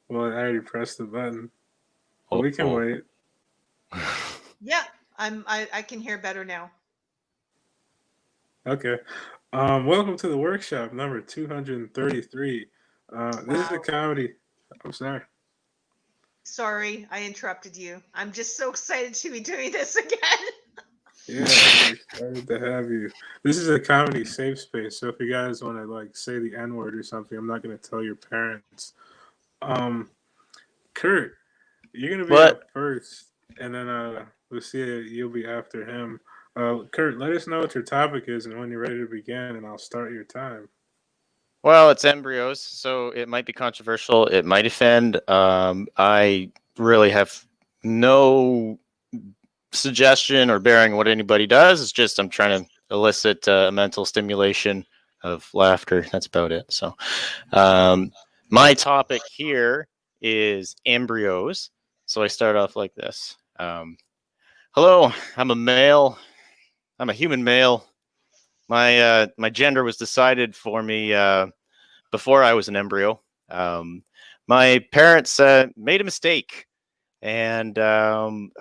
Well, I already pressed the button. But we can Oh. wait. Yeah, I can hear better now. Okay. Welcome to the workshop number 233. This is a Wow. comedy. I'm sorry. Sorry, I interrupted you. I'm just so excited to be doing this again. Yeah, we're excited to have you. This is a comedy safe space. So if you guys want to like say the N word or something, I'm not going to tell your parents. Um, Kurt, you're going to be What? up first, and then Lucia, you'll be after him. Kurt, let us know what your topic is and when you're ready to begin, and I'll start your time. Well, it's embryos, so it might be controversial. It might offend. I really have no suggestion or bearing what anybody does. It's just I'm trying to elicit a mental stimulation of laughter. That's about it. So, um, my topic here is embryos. So I start off like this. Hello, I'm a male. I'm a human male. My gender was decided for me before I was an embryo. Um, my parents made a mistake, and the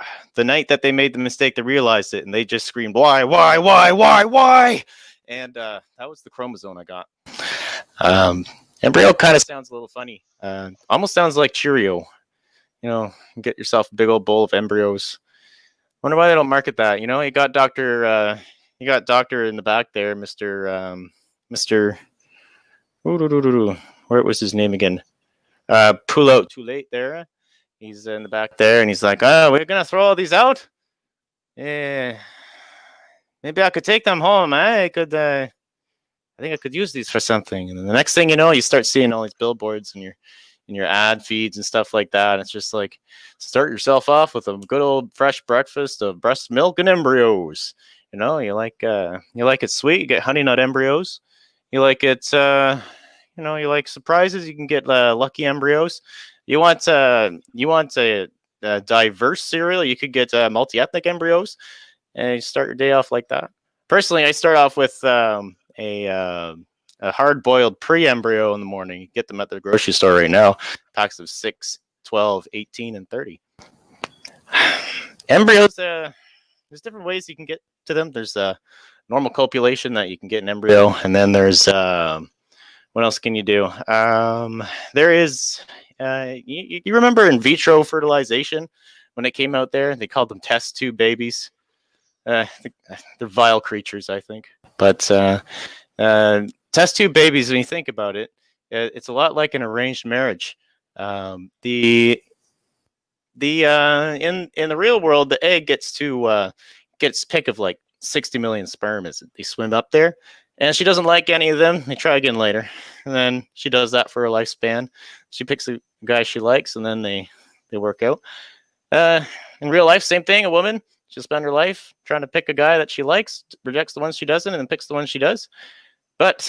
night that they made the mistake, they realized it, and they just screamed, why?" And that was the chromosome I got. Um, Embryo kind of sounds a little funny. Almost sounds like Cheerio. You know, get yourself a big old bowl of embryos. Wonder why they don't market that. You know, you got Doctor. You got Doctor in the back there, Mister. Where was his name again? Pull out too late there. He's in the back there, and he's like, "Oh, we're gonna throw all these out. Yeah, maybe I could take them home. I could. I think I could use these for something." And then the next thing you know, you start seeing all these billboards in your ad feeds and stuff like that. And it's just like, start yourself off with a good old fresh breakfast of breast milk and embryos. You know, you like it sweet. You get honey nut embryos. You like it. You like surprises. You can get lucky embryos. You want a diverse cereal. You could get multi ethnic embryos, and you start your day off like that. Personally, I start off with a hard boiled pre embryo in the morning. You get them at the grocery store right now. Packs of 6, 12, 18, and 30. Embryos, there's different ways you can get to them. There's normal copulation that you can get an embryo, and then there's what else can you do? There is, you remember in vitro fertilization when it came out there? They called them test tube babies. They're vile creatures, I think. But test tube babies, when you think about it, it's a lot like an arranged marriage. In the real world, the egg gets pick of like 60 million sperm as they swim up there, and she doesn't like any of them. They try again later, and then she does that for her lifespan. She picks the guy she likes, and then they work out. In real life, same thing. A woman, she'll spend her life trying to pick a guy that she likes, rejects the ones she doesn't, and then picks the one she does. But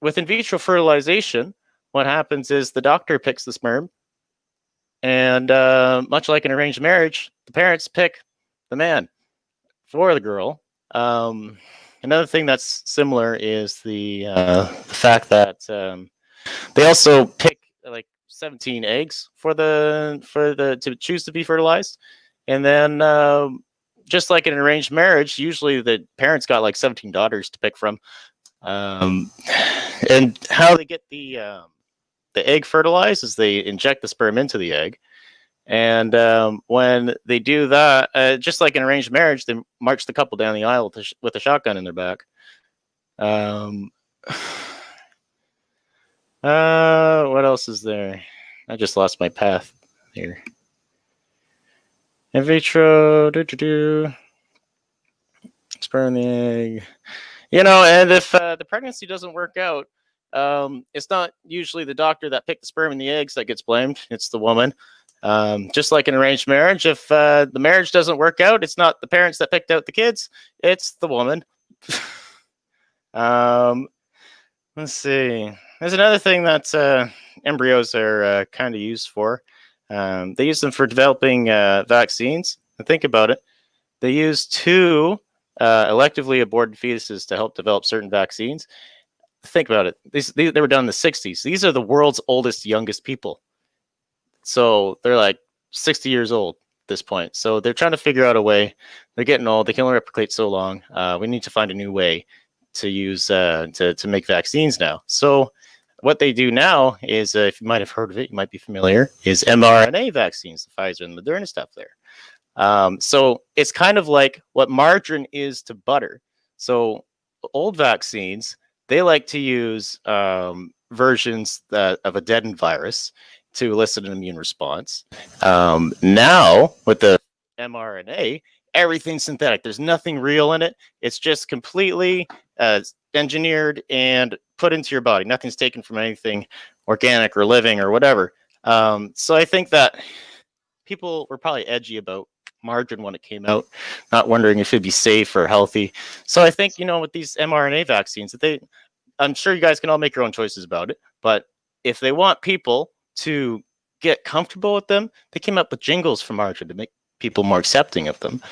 with in vitro fertilization, what happens is the doctor picks the sperm, and much like an arranged marriage, the parents pick the man for the girl. Another thing that's similar is the fact that they also pick like 17 eggs for the to choose to be fertilized, and then just like in an arranged marriage, usually the parents got like 17 daughters to pick from. Um, and how they get the egg fertilized is they inject the sperm into the egg, and when they do that, just like an arranged marriage, they march the couple down the aisle with a shotgun in their back. Um, what else is there? I just lost my path here. In vitro, sperm the egg. You know, and if the pregnancy doesn't work out, it's not usually the doctor that picked the sperm and the eggs that gets blamed. It's the woman. Just like an arranged marriage, if the marriage doesn't work out, it's not the parents that picked out the kids. It's the woman. um, let's see. There's another thing that embryos are kind of used for. They use them for developing vaccines. And think about it. They use two electively aborted fetuses to help develop certain vaccines. Think about it. They were done in the 60s. These are the world's oldest, youngest people. So they're like 60 years old at this point. So they're trying to figure out a way. They're getting old. They can only replicate so long. We need to find a new way to use to make vaccines now. So what they do now is, if you might have heard of it, you might be familiar, is mRNA vaccines, the Pfizer and Moderna stuff there. So it's kind of like what margarine is to butter. So old vaccines, they like to use versions of a deadened virus to elicit an immune response. Now, with the mRNA, everything's synthetic. There's nothing real in it. It's just completely engineered and put into your body. Nothing's taken from anything organic or living or whatever. So I think that people were probably edgy about margarine when it came out, not wondering if it'd be safe or healthy. So I think, with these mRNA vaccines, that I'm sure you guys can all make your own choices about it, but if they want people to get comfortable with them, they came up with jingles for margarine to make people more accepting of them.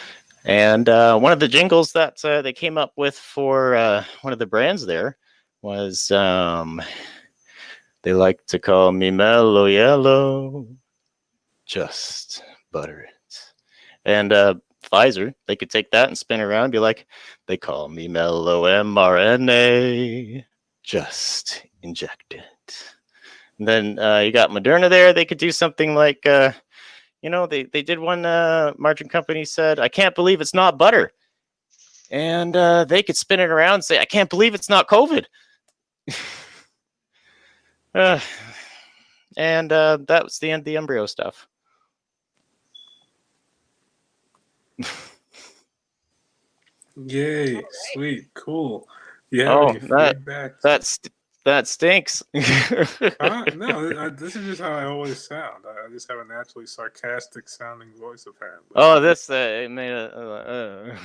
And one of the jingles that they came up with for one of the brands there was, they like to call me Mellow Yellow, just butter it. And Pfizer, they could take that and spin around and be like, they call me Mellow mRNA, just inject it. And then you got Moderna there. They could do something like, they did one, margarine company said, I can't believe it's not butter. And they could spin it around and say, I can't believe it's not COVID. And that was the end of the embryo stuff. Yay! Sweet, cool. You have any feedback? That stinks. No, this is just how I always sound. I just have a naturally sarcastic sounding voice, apparently. Oh, this it made a.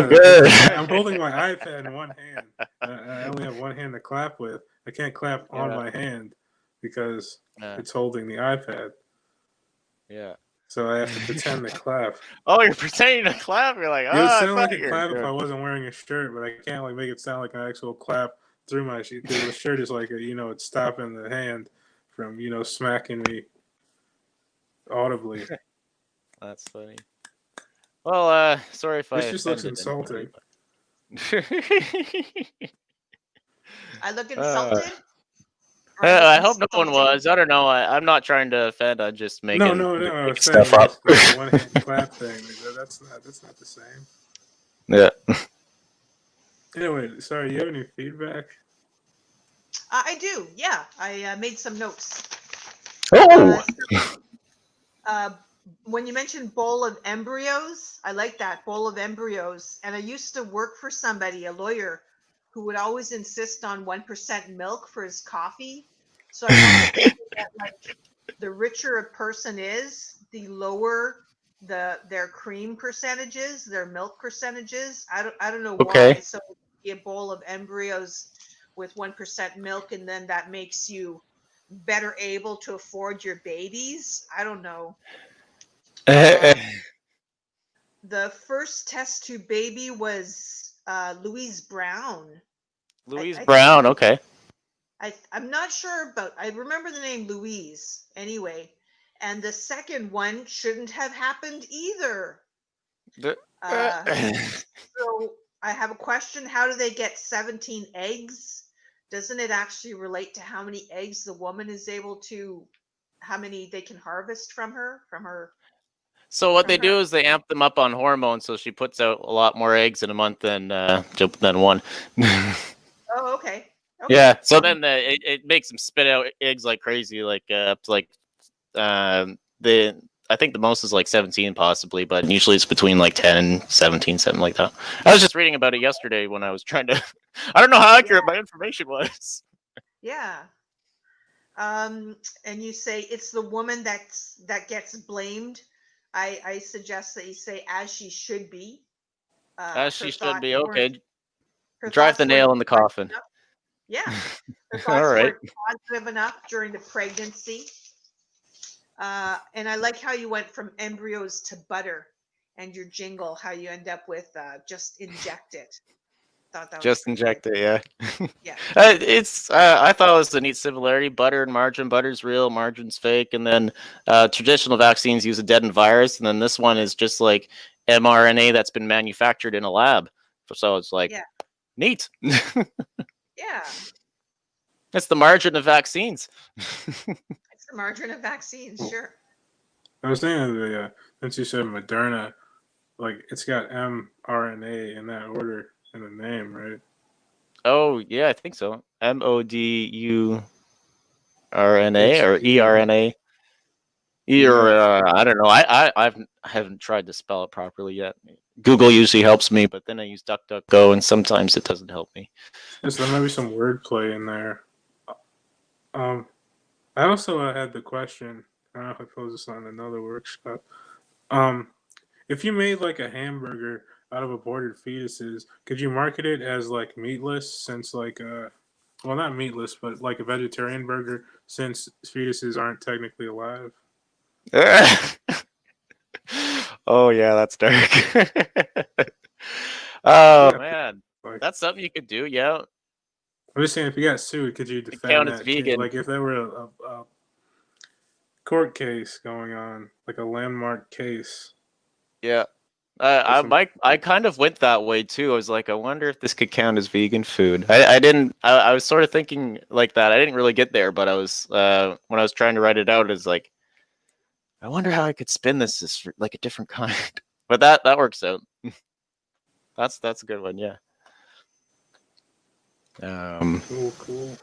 Good. I'm holding my iPad in one hand. I only have one hand to clap with. I can't clap on my hand because it's holding the iPad. Yeah. So I have to pretend to clap. Oh, you're pretending to clap? You're like, it would sound like a clap if I wasn't wearing a shirt, but I can't make it sound like an actual clap through my shirt, because the shirt is like it's stopping the hand from smacking me audibly. That's funny. Well, sorry if this just looks insulting. I look insulted. I hope no one was. I don't know. I'm not trying to offend. I'm just making no stuff up. The one hand clap thing. That's not the same. Yeah. Anyway, sorry. You have any feedback? I do. Yeah, I made some notes. Oh. When you mentioned bowl of embryos, I like that, bowl of embryos. And I used to work for somebody, a lawyer, who would always insist on 1% milk for his coffee. So I got to thinking that, the richer a person is, the lower their cream percentages, their milk percentages. I don't know why. So a bowl of embryos with 1% milk, and then that makes you better able to afford your babies. I don't know. The first test tube baby was Louise Brown. Louise Brown, okay. I'm not sure, but I remember the name Louise anyway. And the second one shouldn't have happened either. So I have a question. How do they get 17 eggs? Doesn't it actually relate to how many eggs the woman is able to, how many they can harvest from her? So what they do is they amp them up on hormones, so she puts out a lot more eggs in a month than one. Oh, okay. Yeah. So then it makes them spit out eggs like crazy, I think the most is like 17 possibly, but usually it's between like 10 and 17, something like that. I was just reading about it yesterday when I was trying to. I don't know how accurate my information was. Yeah. And you say it's the woman that gets blamed. I suggest that you say as she should be. As she should be. Okay. Drive the nail in the coffin. Yeah. Her thoughts weren't positive enough during the pregnancy. And I like how you went from embryos to butter, and your jingle, how you end up with just inject it. Thought that was Just pretty cool. inject it, yeah. Yeah. It's I thought it was a neat similarity. Butter and margarine. Butter's real, margarine's fake, and then traditional vaccines use a deadened virus, and then this one is just like mRNA that's been manufactured in a lab. So it's like Yeah. neat. Yeah. It's the margin of vaccines. It's the margarine of vaccines, sure. I was thinking of the since you said Moderna, like it's got mRNA in that order in the name, right? Oh yeah, I think so. MODURNA or HPV. ERNA. Yeah. I don't know. I haven't tried to spell it properly yet. Google usually helps me, but then I use DuckDuckGo, and sometimes it doesn't help me. So there might be some wordplay in there. Um, I also had the question. I don't know if I posed this on another workshop. Um, if you made like a hamburger out of aborted fetuses, could you market it as like meatless? Since like well, not meatless, but like a vegetarian burger, since fetuses aren't technically alive. Oh yeah, that's dark. Oh Yeah, man, like that's something you could do. Yeah, I'm just saying, if you got sued, could you it defend count as that case? vegan. Like if there were a court case going on, like a landmark case Yeah. for some. I kind of went that way too. I was like, I wonder if this could count as vegan food. I didn't. I was sort of thinking like that. I didn't really get there, but I was when I was trying to write it out, it's like, I wonder how I could spin this as like a different kind. But that works out. That's a good one. Yeah. Cool, cool.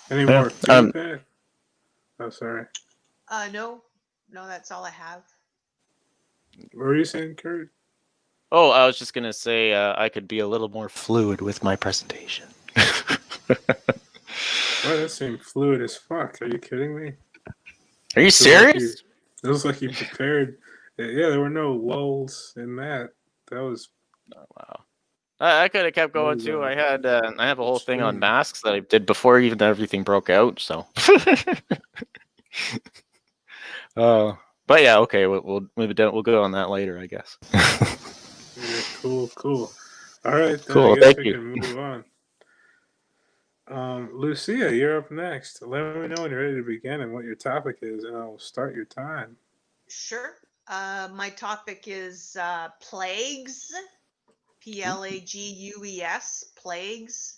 Any Yeah. more feedback? Oh, sorry. No, that's all I have. What were you saying, Kurt? Oh, I was just gonna say I could be a little more fluid with my presentation. Well, that seemed fluid as fuck. Are you kidding me? Are you It was like serious? it was like you prepared. Yeah, there were no lulls in that. That was Oh, wow. I could have kept that going was too. I have a whole thing on extreme. masks that I did before even everything broke out. So, but yeah, okay, we'll we'll go on that later, I guess. Yeah, cool, cool. All right, then I Cool, guess thank we you. can move on. Lucia, you're up next. Let me know when you're ready to begin and what your topic is, and I'll start your time. Sure. My topic is plagues, Plagues, plagues,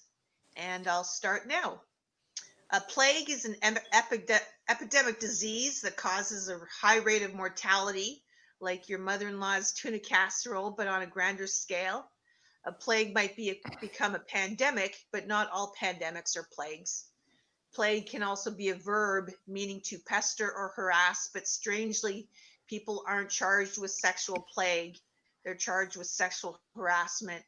and I'll start now. A plague is an epidemic disease that causes a high rate of mortality, like your mother-in-law's tuna casserole, but on a grander scale. A plague might become a pandemic, but not all pandemics are plagues. Plague can also be a verb meaning to pester or harass, but strangely, people aren't charged with sexual plague. They're charged with sexual harassment.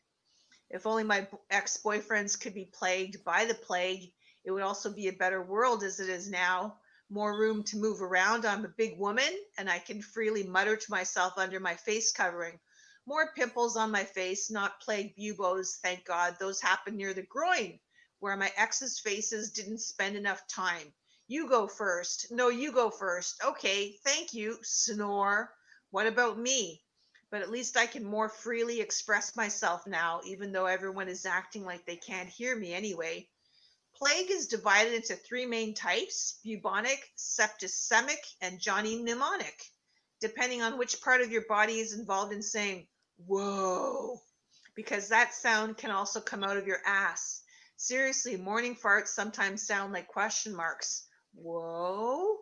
If only my ex boyfriends could be plagued by the plague, it would also be a better world as it is now. More room to move around. I'm a big woman and I can freely mutter to myself under my face covering. More pimples on my face, not plague buboes, thank God. Those happen near the groin, where my ex's faces didn't spend enough time. You go first. No, you go first. Okay, thank you. Snore. What about me? But at least I can more freely express myself now, even though everyone is acting like they can't hear me anyway. Plague is divided into three main types: bubonic, septicemic, and Johnny mnemonic, depending on which part of your body is involved in saying, whoa, because that sound can also come out of your ass. Seriously, morning farts sometimes sound like question marks. Whoa.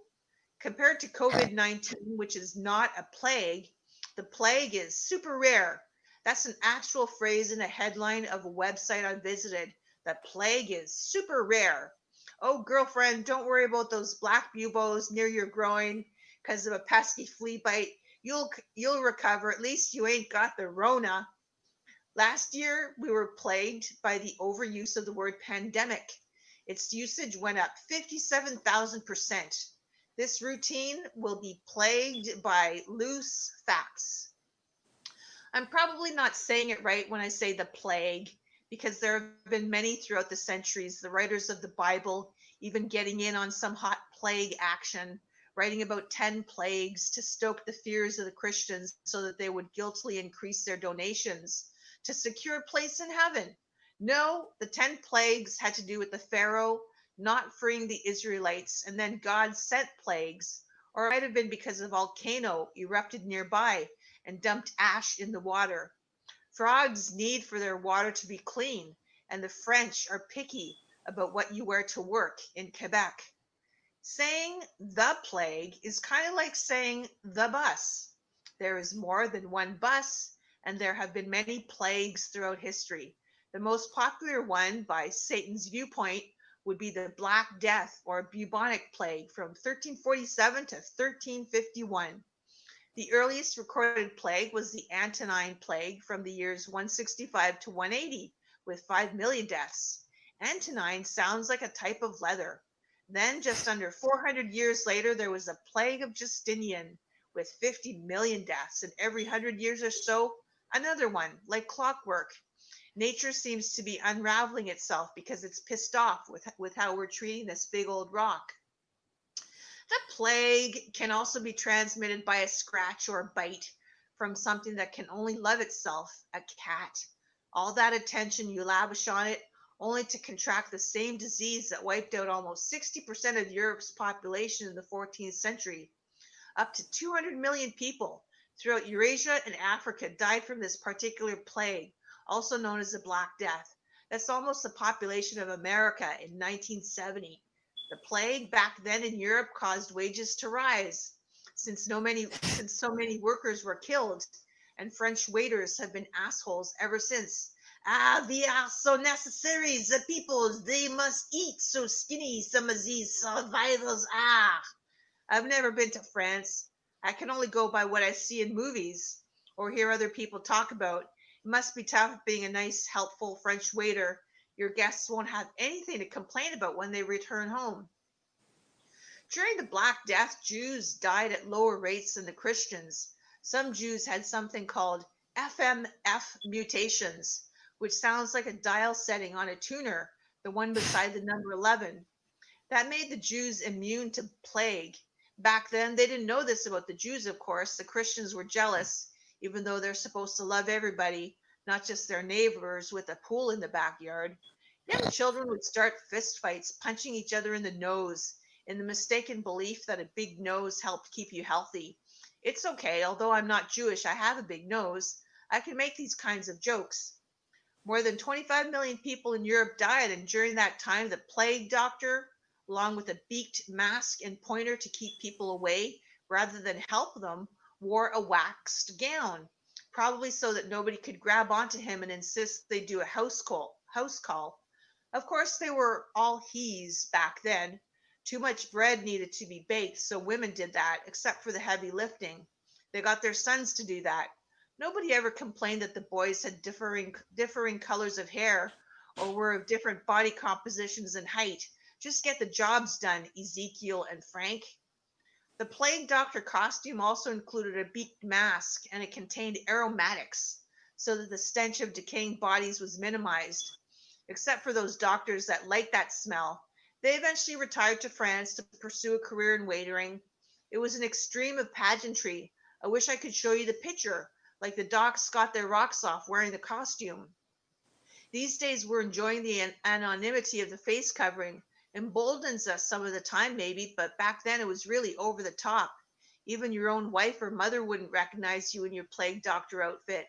Compared to COVID 19, which is not a plague, the plague is super rare. That's an actual phrase in a headline of a website I visited. The plague is super rare. Oh, girlfriend, don't worry about those black buboes near your groin because of a pesky flea bite. You'll recover. At least you ain't got the Rona. Last year, we were plagued by the overuse of the word pandemic. Its usage went up 57,000%. This routine will be plagued by loose facts. I'm probably not saying it right when I say the plague, because there have been many throughout the centuries, the writers of the Bible even getting in on some hot plague action, writing about 10 plagues to stoke the fears of the Christians so that they would guiltily increase their donations to secure a place in heaven. No, the 10 plagues had to do with the Pharaoh not freeing the Israelites, and then God sent plagues, or it might have been because a volcano erupted nearby and dumped ash in the water. Frogs need for their water to be clean, and the French are picky about what you wear to work in Quebec. Saying the plague is kind of like saying the bus. There is more than one bus, and there have been many plagues throughout history. The most popular one, by Satan's viewpoint, would be the Black Death or bubonic plague from 1347 to 1351. The earliest recorded plague was the Antonine plague from the years 165 to 180, with 5 million deaths. Antonine sounds like a type of leather. Then, just under 400 years later, there was a plague of Justinian with 50 million deaths, and every 100 years or so, another one, like clockwork. Nature seems to be unraveling itself because it's pissed off with how we're treating this big old rock. The plague can also be transmitted by a scratch or a bite from something that can only love itself, a cat. All that attention you lavish on it, only to contract the same disease that wiped out almost 60% of Europe's population in the 14th century. Up to 200 million people throughout Eurasia and Africa died from this particular plague, also known as the Black Death. That's almost the population of America in 1970. The plague back then in Europe caused wages to rise since so many workers were killed, and French waiters have been assholes ever since. Ah, we are so necessary. The people, they must eat. So skinny some of these survivors are. I've never been to France. I can only go by what I see in movies or hear other people talk about. It must be tough being a nice, helpful French waiter. Your guests won't have anything to complain about when they return home. During the Black Death, Jews died at lower rates than the Christians. Some Jews had something called FMF mutations, which sounds like a dial setting on a tuner, the one beside the number 11. That made the Jews immune to plague. Back then, they didn't know this about the Jews, of course. The Christians were jealous, even though they're supposed to love everybody, not just their neighbors with a pool in the backyard. Young children would start fistfights, punching each other in the nose, in the mistaken belief that a big nose helped keep you healthy. It's okay, although I'm not Jewish, I have a big nose. I can make these kinds of jokes. More than 25 million people in Europe died, and during that time, the plague doctor, along with a beaked mask and pointer to keep people away rather than help them, wore a waxed gown, probably so that nobody could grab onto him and insist they do a house call. Of course, they were all he's back then. Too much bread needed to be baked, so women did that, except for the heavy lifting. They got their sons to do that. Nobody ever complained that the boys had differing colors of hair or were of different body compositions and height. Just get the jobs done, Ezekiel and Frank. The plague doctor costume also included a beaked mask, and it contained aromatics so that the stench of decaying bodies was minimized. Except for those doctors that liked that smell. They eventually retired to France to pursue a career in waitering. It was an extreme of pageantry. I wish I could show you the picture, like the docs got their rocks off wearing the costume. These days we're enjoying the anonymity of the face covering. Emboldens us some of the time, maybe, but back then it was really over the top. Even your own wife or mother wouldn't recognize you in your plague doctor outfit.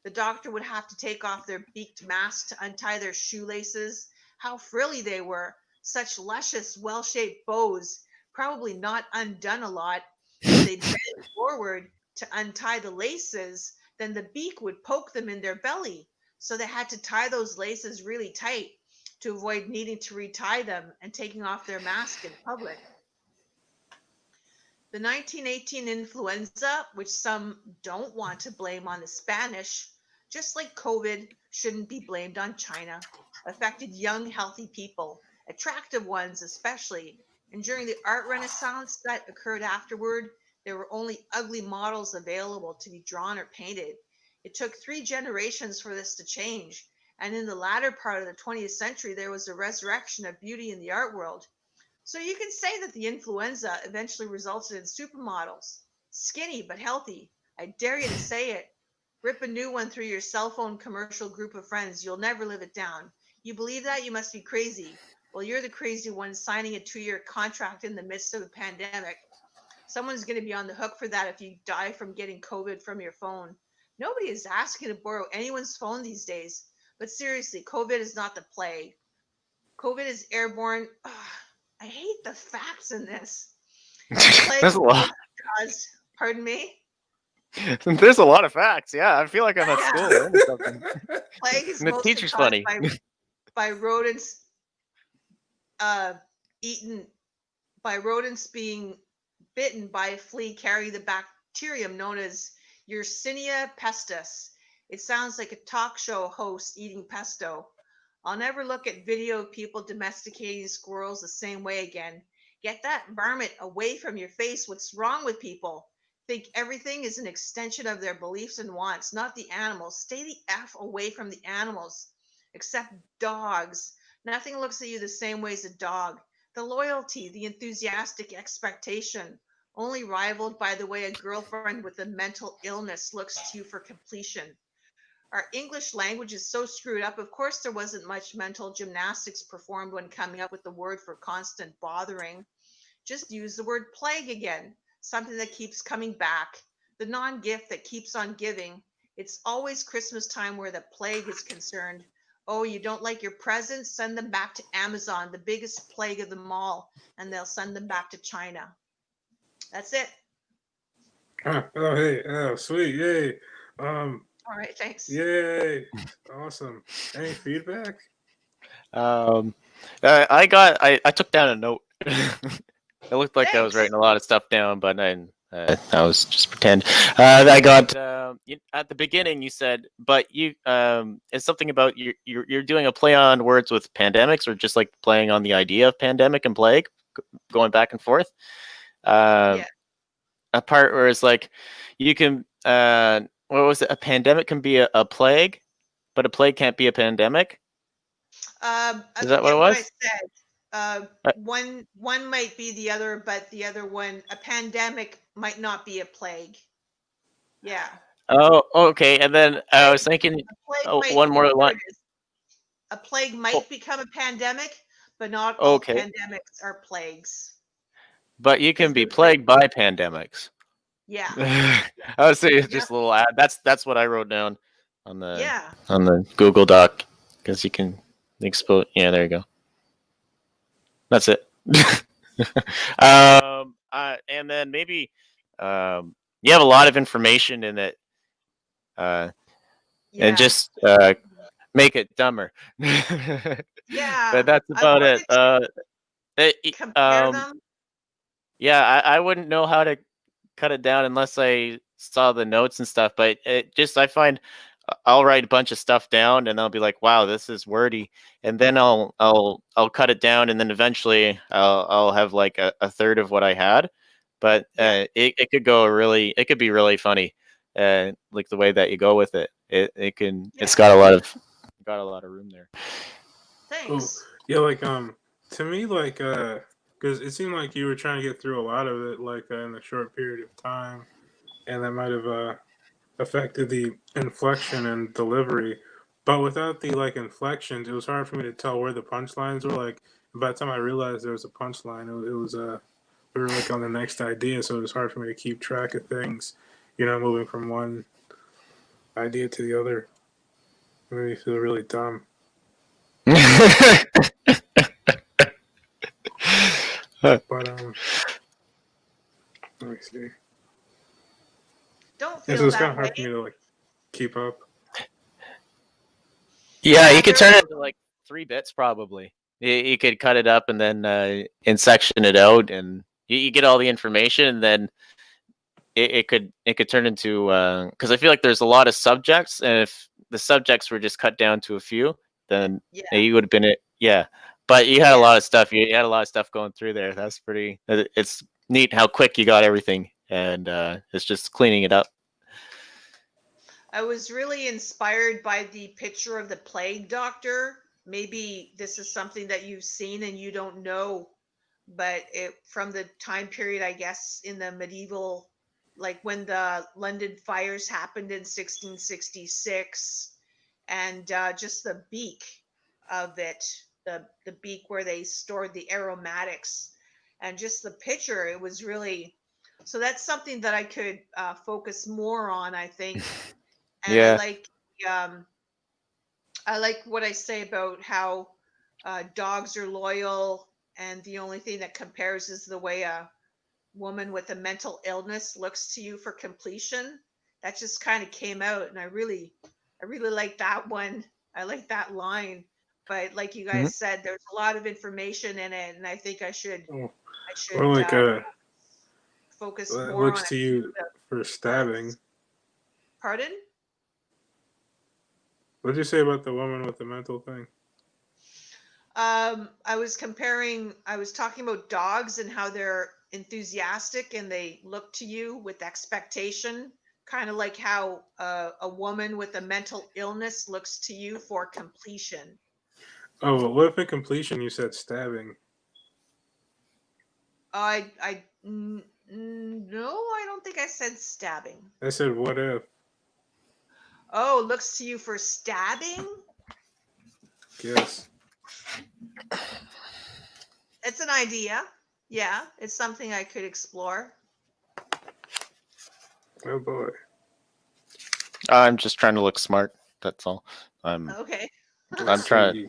The doctor would have to take off their beaked masks to untie their shoelaces. How frilly they were! Such luscious, well shaped bows, probably not undone a lot. If they bent forward to untie the laces, then the beak would poke them in their belly. So they had to tie those laces really tight to avoid needing to retie them and taking off their mask in public. The 1918 influenza, which some don't want to blame on the Spanish, just like COVID shouldn't be blamed on China, affected young, healthy people, attractive ones especially. And during the art renaissance that occurred afterward, there were only ugly models available to be drawn or painted. It took 3 generations for this to change. And in the latter part of the 20th century, there was a resurrection of beauty in the art world. So you can say that the influenza eventually resulted in supermodels, skinny but healthy. I dare you to say it. Rip a new one through your cell phone commercial group of friends. You'll never live it down. You believe that? You must be crazy. Well, you're the crazy one signing a 2-year contract in the midst of a pandemic. Someone's going to be on the hook for that if you die from getting COVID from your phone. Nobody is asking to borrow anyone's phone these days. But seriously, COVID is not the plague. COVID is airborne. Ugh, I hate the facts in this. The plague There's a lot. caused, pardon me? There's a lot of facts. Yeah, I feel like I'm at Yeah. school learning something. Plague is And the mostly teacher's caused funny. by rodents eaten by rodents being bitten by a flea carry the bacterium known as Yersinia pestis. It sounds like a talk show host eating pesto. I'll never look at video of people domesticating squirrels the same way again. Get that varmint away from your face. What's wrong with people? Think everything is an extension of their beliefs and wants, not the animals. Stay the F away from the animals, except dogs. Nothing looks at you the same way as a dog. The loyalty, the enthusiastic expectation, only rivaled by the way a girlfriend with a mental illness looks to you for completion. Our English language is so screwed up. Of course, there wasn't much mental gymnastics performed when coming up with the word for constant bothering. Just use the word plague again, something that keeps coming back, the non gift that keeps on giving. It's always Christmas time where the plague is concerned. Oh, you don't like your presents? Send them back to Amazon, the biggest plague of them all, and they'll send them back to China. That's it. Oh, hey, oh, sweet, yay. All right, thanks. Yay, awesome. Any feedback? I took down a note. It looked like I was Thanks. writing a lot of stuff down, but I was just pretend. I got at the beginning. You said, but you it's something about you're doing a play on words with pandemics, or just like playing on the idea of pandemic and plague, going back and forth. Yeah. A part where it's like you can what was it? A pandemic can be a plague, but a plague can't be a pandemic. I Is that what forget it what I was? said. Uh, One might be the other, but the other one, a pandemic might not be a plague. Yeah. Oh, okay. And then I was thinking A plague might, one more here line. it is. A plague Oh, might become a pandemic, but not all okay, pandemics are plagues. but you can Because be there's like, plagued by pandemics. yeah, I would say it's yeah, just a little ad. That's what I wrote down on yeah, the Google Doc, because you can expose. Yeah, there you go. That's it. And then maybe you have a lot of information in it, and yeah, just make it dumber. But yeah. that's I about it. wanted to It- compare them. yeah, I wouldn't know how to cut it down unless I saw the notes and stuff. But it just I find I'll write a bunch of stuff down and I'll be like, wow, this is wordy, and then I'll cut it down, and then eventually I'll have like a third of what I had. But Yeah, it could go it could be really funny, like the way that you go with it. It's yeah. got a lot of room there. Oh, Thanks. yeah, like to me, like because it seemed like you were trying to get through a lot of it, like in a short period of time, and that might have affected the inflection and delivery. But without the like inflections, it was hard for me to tell where the punchlines were. Like by the time I realized there was a punchline, it was we were like on the next idea, so it was hard for me to keep track of things. You know, moving from one idea to the other. It made me feel really dumb. But let me see. Don't And so feel it's kind of that way. hard for me to like keep up. Yeah, you could Rather, turn it into like 3 bits probably. You could cut it up and then and section it out, and you get all the information, and then it could turn into because I feel like there's a lot of subjects, and if the subjects were just cut down to a few, then yeah, you would have been it. Yeah, but you had a yeah. lot of stuff. You had a lot of stuff going through there. That's pretty. It's neat how quick you got everything, and it's just cleaning it up. I was really inspired by the picture of the plague doctor. Maybe this is something that you've seen and you don't know, but it from the time period, I guess, in the medieval like when the London fires happened in 1666, and just the beak of it, the beak where they stored the aromatics, and just the picture. It was really, so that's something that I could focus more on, I think. And Yeah. um, I like what I say about how dogs are loyal, and the only thing that compares is the way a woman with a mental illness looks to you for completion. That just kind of came out, and I really like that one. I like that line. But like you Mhm. guys said, there's a lot of information in it, and I think Oh, I should or like focus it more looks on a to few of you the for stabbing. parts. Pardon? What did you say about the woman with the mental thing? I was comparing, I was talking about dogs and how they're enthusiastic and they look to you with expectation, kind of like how a woman with a mental illness looks to you for completion. Oh, well, what if in completion you said stabbing? No, I don't think I said stabbing. I said what if? Oh, looks to you for stabbing? Yes. It's an idea. Yeah, it's something I could explore. Oh boy. I'm just trying to look smart. That's all. Okay. I'm Let's trying. see.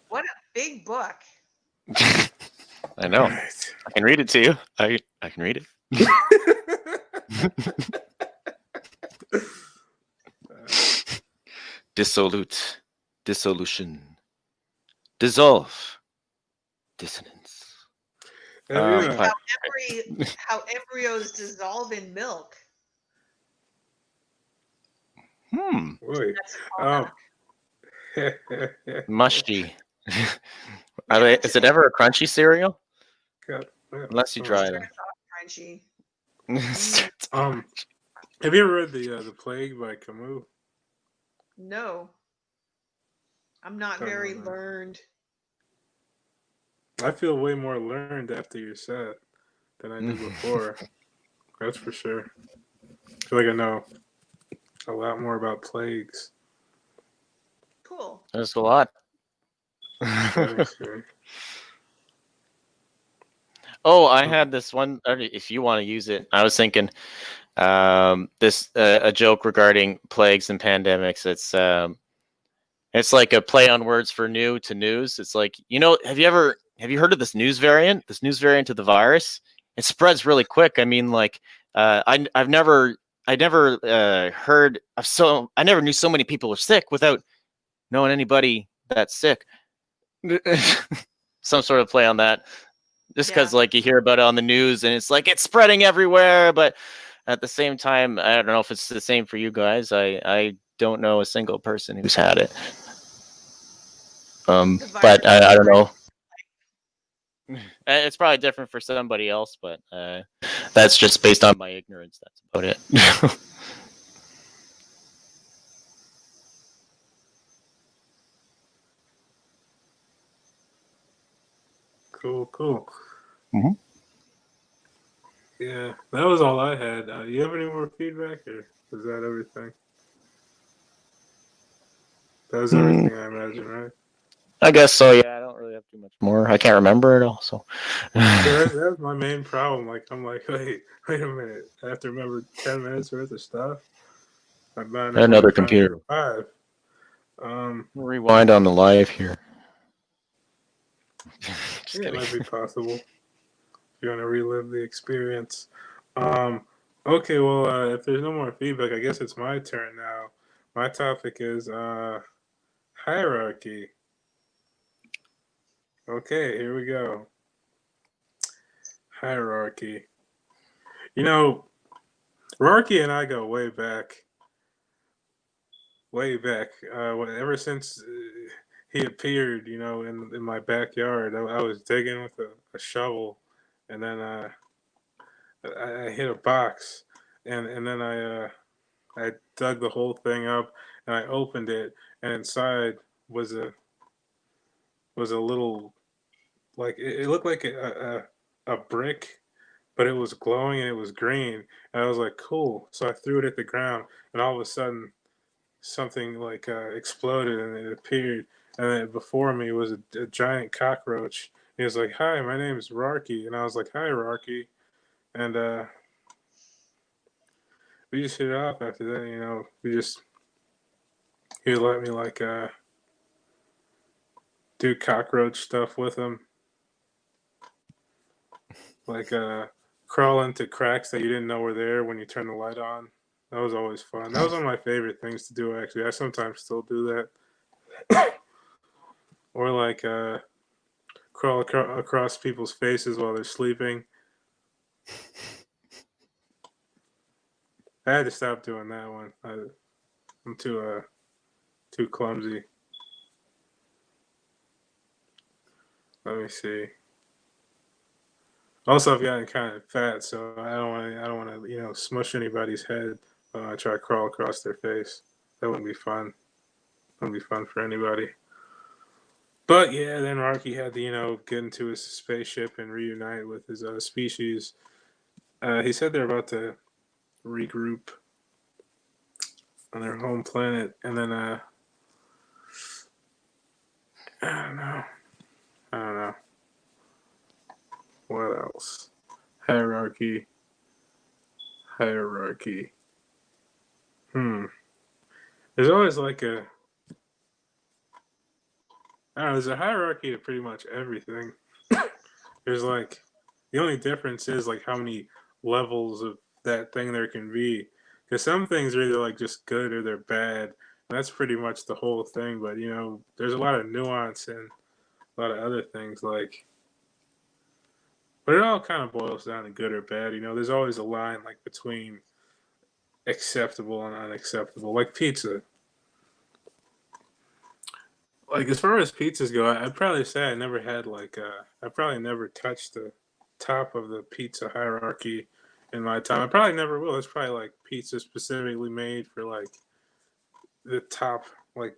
What a big book. I know. Right. I can read it to you. I can read it. Dissolute, dissolution, dissolve, dissonance. Have you, Like how embryos dissolve in milk. boy. That's a Oh. callback. Mushy. Yeah, Is it ever a crunchy cereal? God, yeah, Unless you oh. dry them. crunchy? Have you ever read the Plague by Camus? No, I'm not Oh, very no. learned. I feel way more learned after your set than I did before. That's for sure. I feel like I know a lot more about plagues. Cool. There's a lot. Thanks, Gary. Oh, I had this one. If you want to use it, I was thinking this a joke regarding plagues and pandemics. It's like a play on words for new to news. It's like, have you heard of this news variant? This news variant of the virus? It spreads really quick. I mean, like I never heard of I never knew so many people were sick without knowing anybody that's sick. Some sort of play on that. Just because Yeah. like you hear about it on the news and it's like it's spreading everywhere, but at the same time, I don't know if it's the same for you guys. I don't know a single person who's had it. The But virus. I don't know. It's probably different for somebody else, but that's just based on my ignorance. That's about it. Cool. Mhm. Yeah, that was all I had. You have any more feedback, or was that everything? That was everything, I imagine, right? I guess so. Yeah, I don't really have too much more. I can't remember it all. So Yeah, that's my main problem. Like, I'm like, wait a minute. I have to remember 10 minutes worth of stuff. I'm bound to another trying to computer. do 5. Rewind on the live here. Just Yeah, it kidding. might be possible if you want to relive the experience. Okay, well, if there's no more feedback, I guess it's my turn now. My topic is hierarchy. Okay, here we go. Hierarchy. You know, Rocky and I go way back. Ever since he appeared, in my backyard, I was digging with a shovel, and then I hit a box, and then I dug the whole thing up, and I opened it, and inside was a little, like, it looked like a brick, but it was glowing and it was green. And I was like, cool. So I threw it at the ground, and all of a sudden, something like exploded and it appeared. And then before me was a giant cockroach. He was like, "Hi, my name is Rarky," and I was like, "Hi, Rarky," and we just hit it off after that. He would let me like do cockroach stuff with him, like crawl into cracks that you didn't know were there when you turn the light on. That was always fun. That was one of my favorite things to do. Actually, I sometimes still do that, or like crawl across people's faces while they're sleeping. I had to stop doing that one. I'm too clumsy. Let me see. Also, I've gotten kind of fat, so I don't want to smush anybody's head when I try to crawl across their face. That wouldn't be fun. Wouldn't be fun for anybody. But yeah, then Rocky had to get into his spaceship and reunite with his species. He said they're about to regroup on their home planet, and then I don't know. I don't know. What else? Hierarchy. There's always like I don't know, there's a hierarchy to pretty much everything. There's like, the only difference is like how many levels of that thing there can be. Because some things are either like just good or they're bad. And that's pretty much the whole thing. But there's a lot of nuance and a lot of other things like. But it all kind of boils down to good or bad. There's always a line like between acceptable and unacceptable. Like pizza. Like as far as pizzas go, I'd probably say I never had like I probably never touched the top of the pizza hierarchy in my time. I probably never will. It's probably like pizza specifically made for like the top, like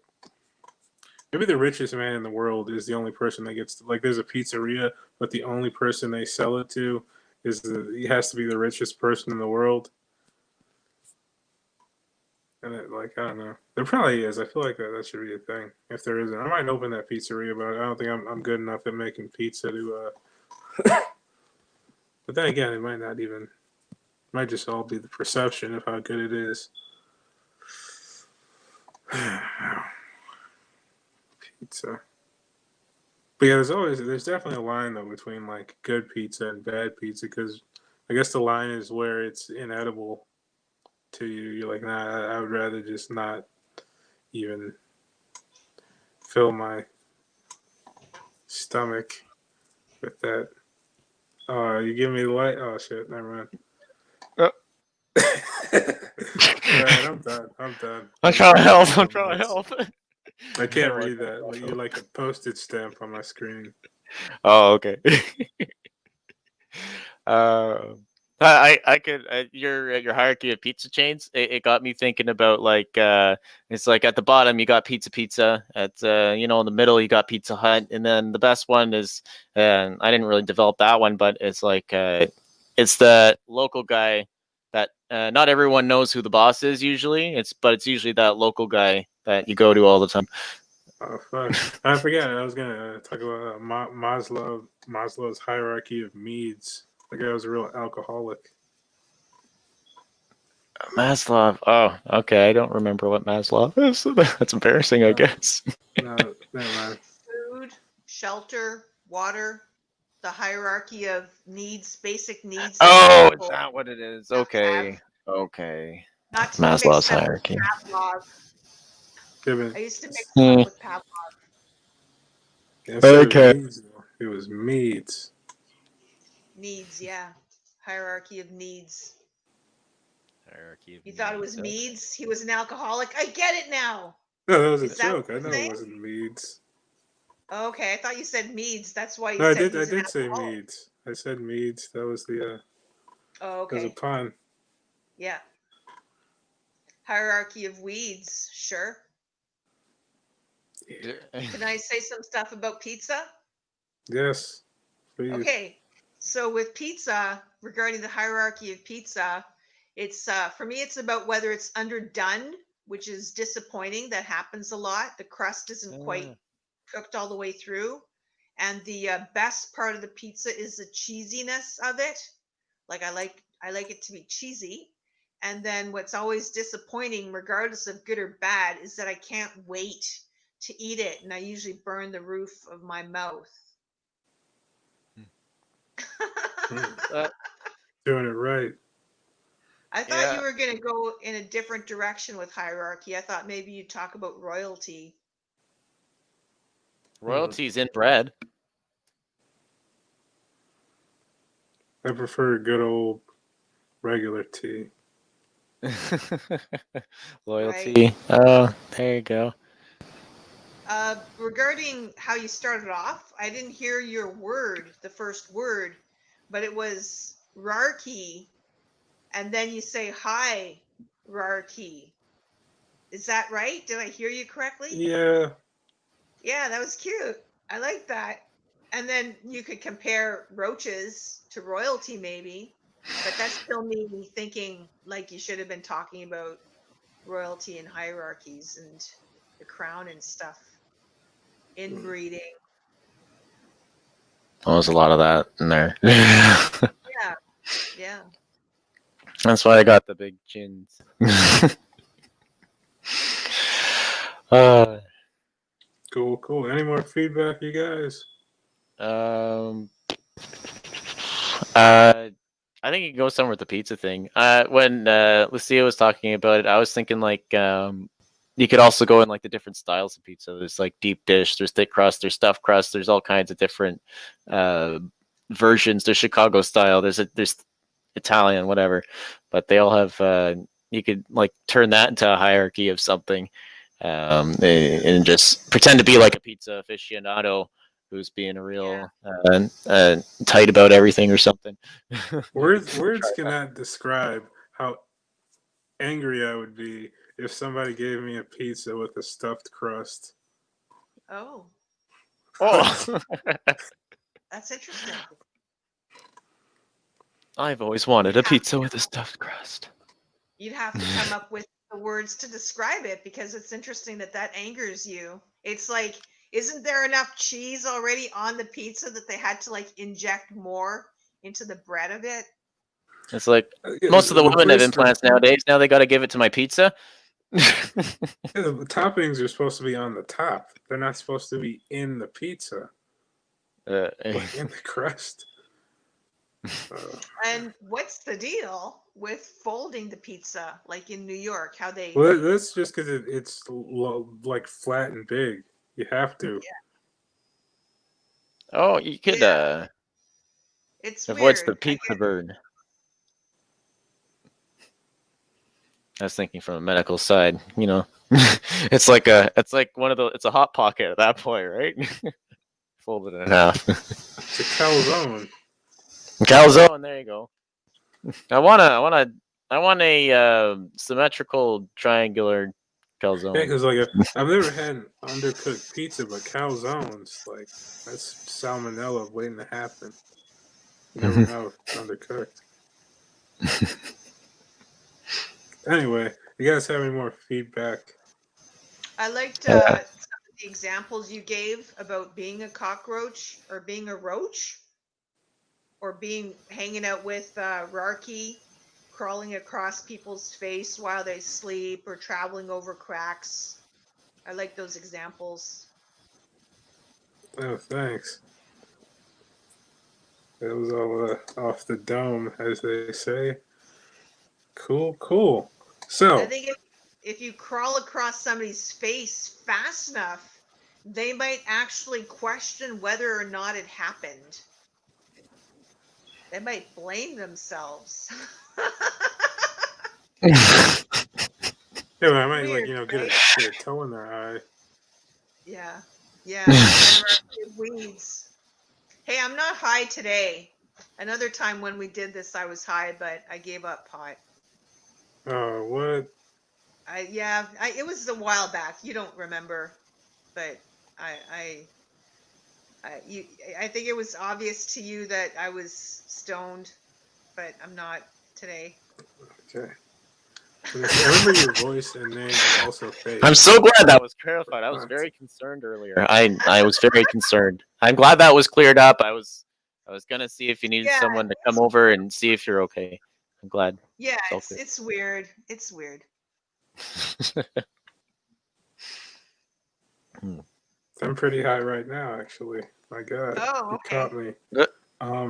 maybe the richest man in the world is the only person that gets to, like there's a pizzeria, but the only person they sell it to he has to be the richest person in the world. And like I don't know, there probably is. I feel like that should be a thing. If there isn't, I might open that pizzeria, but I don't think I'm good enough at making pizza to. But then again, it might not even. Might just all be the perception of how good it is. Pizza. But yeah, there's definitely a line though between like good pizza and bad pizza, because I guess the line is where it's inedible to you. You're like, nah, I would rather just not even fill my stomach with that. Oh, you give me the light? Oh shit, never mind. Oh. Alright, I'm done. I'm trying to help. I'm trying to help. I can't read that, but you're like a postage stamp on my screen. Oh, okay. I could your hierarchy of pizza chains. It got me thinking about like it's like at the bottom you got Pizza at in the middle you got Pizza Hut, and then the best one is I didn't really develop that one, but it's like it's the local guy that not everyone knows who the boss is usually. It's usually that local guy that you go to all the time. Oh fuck! I forgot. I was gonna talk about Maslow's hierarchy of needs. The guy was a real alcoholic. Maslow. Oh, okay. I don't remember what Maslow is. That's embarrassing, I guess. No, never mind. Food, shelter, water, the hierarchy of needs, basic needs. Oh, is that what it is? Okay. Okay. Not to Maslow's mix them hierarchy. with Pavlov. I used to mix them up with Pavlov. Okay. It was needs. Needs, yeah. Hierarchy of needs. Hierarchy of You thought it was needs. Meads? He was an alcoholic? I get it now. No, that was Is a that joke. what I know you're it saying? wasn't Meads. Okay, I thought you said Meads. That's why you No, said I did say Meads. I said Meads. That was the Oh, okay. that was a pun. Yeah. Hierarchy of weeds, sure. Yeah. Can I say some stuff about pizza? Yes, please. Okay. So with pizza, regarding the hierarchy of pizza, it's for me it's about whether it's underdone, which is disappointing. That happens a lot. The crust isn't quite cooked all the way through, and the best part of the pizza is the cheesiness of it. Like I like it to be cheesy. And then what's always disappointing, regardless of good or bad, is that I can't wait to eat it, and I usually burn the roof of my mouth. Uh, Doing it right. I thought you yeah, were going to go in a different direction with hierarchy. I thought maybe you'd talk about royalty. royalties in bread. I prefer good old regular tea. Loyalty. Right. Oh, there you go. Regarding how you started off, I didn't hear your word, the first word, but it was rarky, and then you say hi, rarky. Is that right? Did I hear you correctly? Yeah. Yeah, that was cute. I like that. And then you could compare roaches to royalty, maybe, but that's still me thinking like you should have been talking about royalty and hierarchies and the crown and stuff, inbreeding. Well, there's a lot of that in there. Yeah, yeah. That's why I got the big chins. uh, Cool, cool. Any more feedback, you guys? um, uh, I think you can go somewhere with the pizza thing. When Lucia was talking about it, I was thinking like you could also go in like the different styles of pizza. There's like deep dish, there's thick crust, there's stuffed crust, there's all kinds of different uh, versions. There's Chicago style, there's Italian, whatever, but they all have. You could like turn that into a hierarchy of something, and just pretend to be like a pizza aficionado who's being a Yeah. real tight about everything or something. Words cannot describe how angry I would be if somebody gave me a pizza with a stuffed crust. Oh, Oh, that's interesting. I've always wanted You'd a have pizza with a stuffed crust. you'd have to come up with the words to describe it because it's interesting that that angers you. It's like, isn't there enough cheese already on the pizza that they had to like inject more into the bread of it? It's like Yeah, most of the women have place implants nowadays. Now they got to give it to my pizza. the toppings are supposed to be on the top. They're not supposed to be in the pizza, like in the crust. And what's the deal with folding the pizza like in New York? How they Well, that's just because it's like flat and big. You have to. Oh, you could Yeah, it's avoids the weird. I pizza get burn. I was thinking from a medical side, you know. It's like one of the it's a hot pocket at that point, right? Fold it in half. It's a calzone. Calzone, there you go. I want a symmetrical triangular Yeah, calzone. because like I've never had an undercooked pizza, but calzones like that's salmonella waiting to happen. You never know if it's undercooked. Anyway, you guys have any more feedback? I liked Uh, some of the examples you gave about being a cockroach or being a roach or being hanging out with Rarky, crawling across people's face while they sleep or traveling over cracks. I like those examples. Oh, thanks. That was all off the dome, as they say. Cool, cool. I So, think if you crawl across somebody's face fast enough, they might actually question whether or not it happened. They might blame themselves. yeah, I might like Weird, get right? get a toe in their eye. Yeah. Yeah. Hierarchy of weeds. Hey, I'm not high today. Another time when we did this, I was high, but I gave up pot. Oh, what? It was a while back. You don't remember, but I I think it was obvious to you that I was stoned, but I'm not today. Okay. I remember your voice and name is also fake. I'm so glad that was clarified. I was very concerned earlier. I was very concerned. I'm glad that was cleared up. I was gonna see if you needed Yeah, someone to come over and see if you're okay. I'm glad yeah, it's all it's clear. it's weird. It's weird. I'm pretty high right now, actually. My God, Oh, you okay. caught me. Um,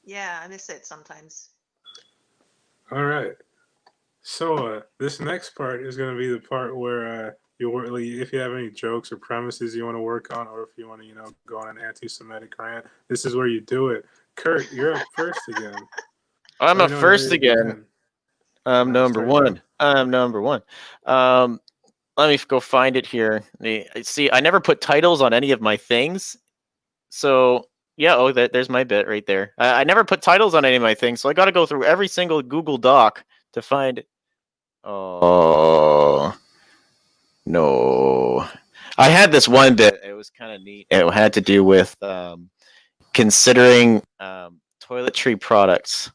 Yeah, I miss it sometimes. all right. So this next part is going to be the part where if you have any jokes or premises you want to work on, or if you want to, go on an anti-Semitic rant, this is where you do it. Kurt, you're up first again. I'm Let a me know when you're first ready to again. begin. I'm I'll number start now. one. I'm number one. Um, Let me go find it here. See, I never put titles on any of my things, so yeah. Oh, there's my bit right there. I never put titles on any of my things, so I got to go through every single Google Doc to find. Oh no! I had this one bit. It was kind of neat. It had to do with considering toiletry products.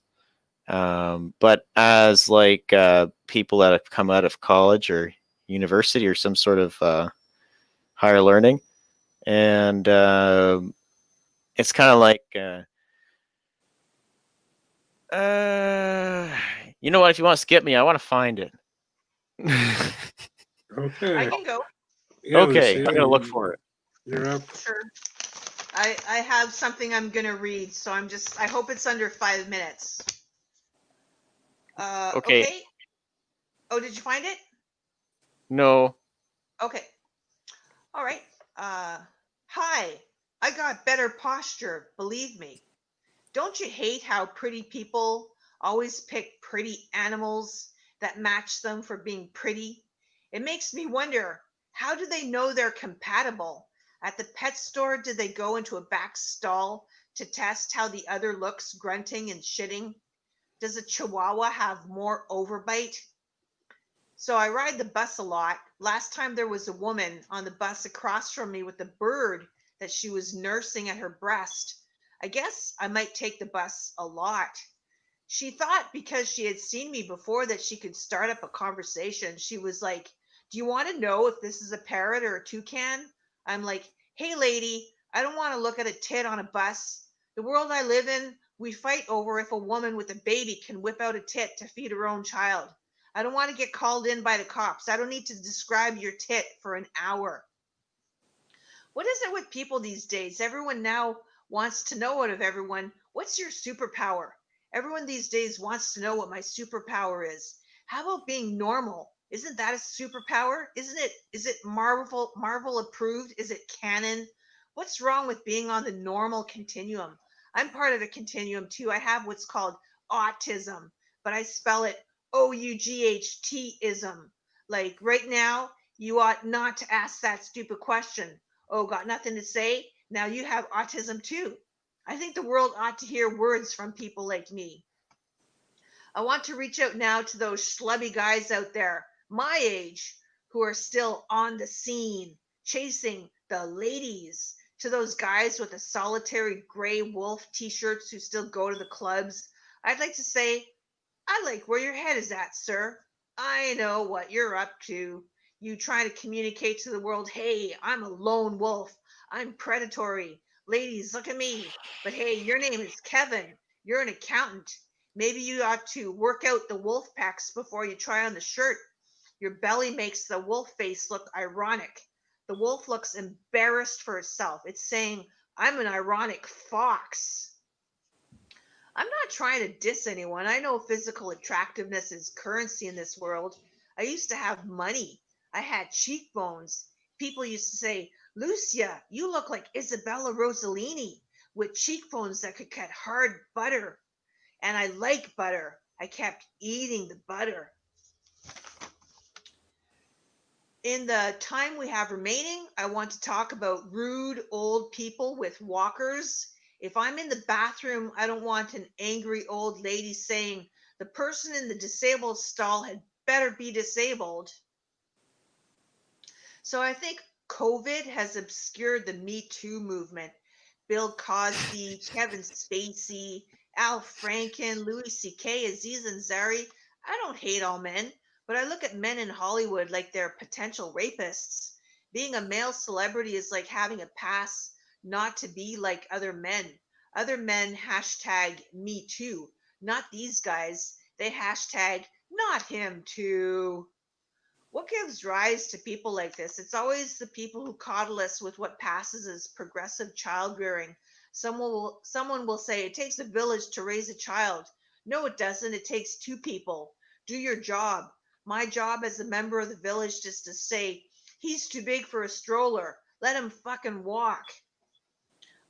But as like people that have come out of college or university or some sort of higher learning, and it's kind of like, uh, you know what? If you want to skip me, I want to find it. I Okay. can go. Yeah, Okay, Lucia, I'm gonna look for it. you're up. Sure. I have something I'm gonna read, so I hope it's under 5 minutes. Okay, Okay. Oh, did you find it? no. Okay. All right. Hi. I got better posture, believe me. Don't you hate how pretty people always pick pretty animals that match them for being pretty? It makes me wonder, how do they know they're compatible? At the pet store, did they go into a back stall to test how the other looks, grunting and shitting? Does a chihuahua have more overbite? So I ride the bus a lot. Last time there was a woman on the bus across from me with a bird that she was nursing at her breast. I guess I might take the bus a lot. She thought because she had seen me before that she could start up a conversation. She was like, "Do you want to know if this is a parrot or a toucan?" I'm like, "Hey, lady, I don't want to look at a tit on a bus. The world I live in, we fight over if a woman with a baby can whip out a tit to feed her own child. I don't want to get called in by the cops. I don't need to describe your tit for an hour." What is it with people these days? Everyone now wants to know out of everyone, what's your superpower? Everyone these days wants to know what my superpower is. How about being normal? Isn't that a superpower? Isn't it, is it Marvel approved? Is it canon? What's wrong with being on the normal continuum? I'm part of the continuum too. I have what's called autism, but I spell it OUGHT ism. Like right now, you ought not to ask that stupid question. Oh, got nothing to say? Now you have autism too. I think the world ought to hear words from people like me. I want to reach out now to those schlubby guys out there, my age, who are still on the scene, chasing the ladies. To those guys with the solitary gray wolf t shirts who still go to the clubs, I'd like to say, I like where your head is at, sir. I know what you're up to. You trying to communicate to the world, hey, I'm a lone wolf. I'm predatory. Ladies, look at me. But hey, your name is Kevin. You're an accountant. Maybe you ought to work out the wolf packs before you try on the shirt. Your belly makes the wolf face look ironic. The wolf looks embarrassed for itself. It's saying, I'm an ironic fox. I'm not trying to diss anyone. I know physical attractiveness is currency in this world. I used to have money. I had cheekbones. People used to say, Lucia, you look like Isabella Rossellini with cheekbones that could cut hard butter. And I like butter. I kept eating the butter. In the time we have remaining, I want to talk about rude old people with walkers. If I'm in the bathroom, I don't want an angry old lady saying, the person in the disabled stall had better be disabled. So I think COVID has obscured the Me Too movement. Bill Cosby, Kevin Spacey, Al Franken, Louis C.K., Aziz Ansari. I don't hate all men, but I look at men in Hollywood like they're potential rapists. Being a male celebrity is like having a pass not to be like other men. Other men hashtag me too. Not these guys. They hashtag not him too. What gives rise to people like this? It's always the people who coddle us with what passes as progressive child rearing. Someone will say it takes a village to raise a child. No, it doesn't. It takes two people. Do your job. My job as a member of the village is to say, he's too big for a stroller. Let him fucking walk.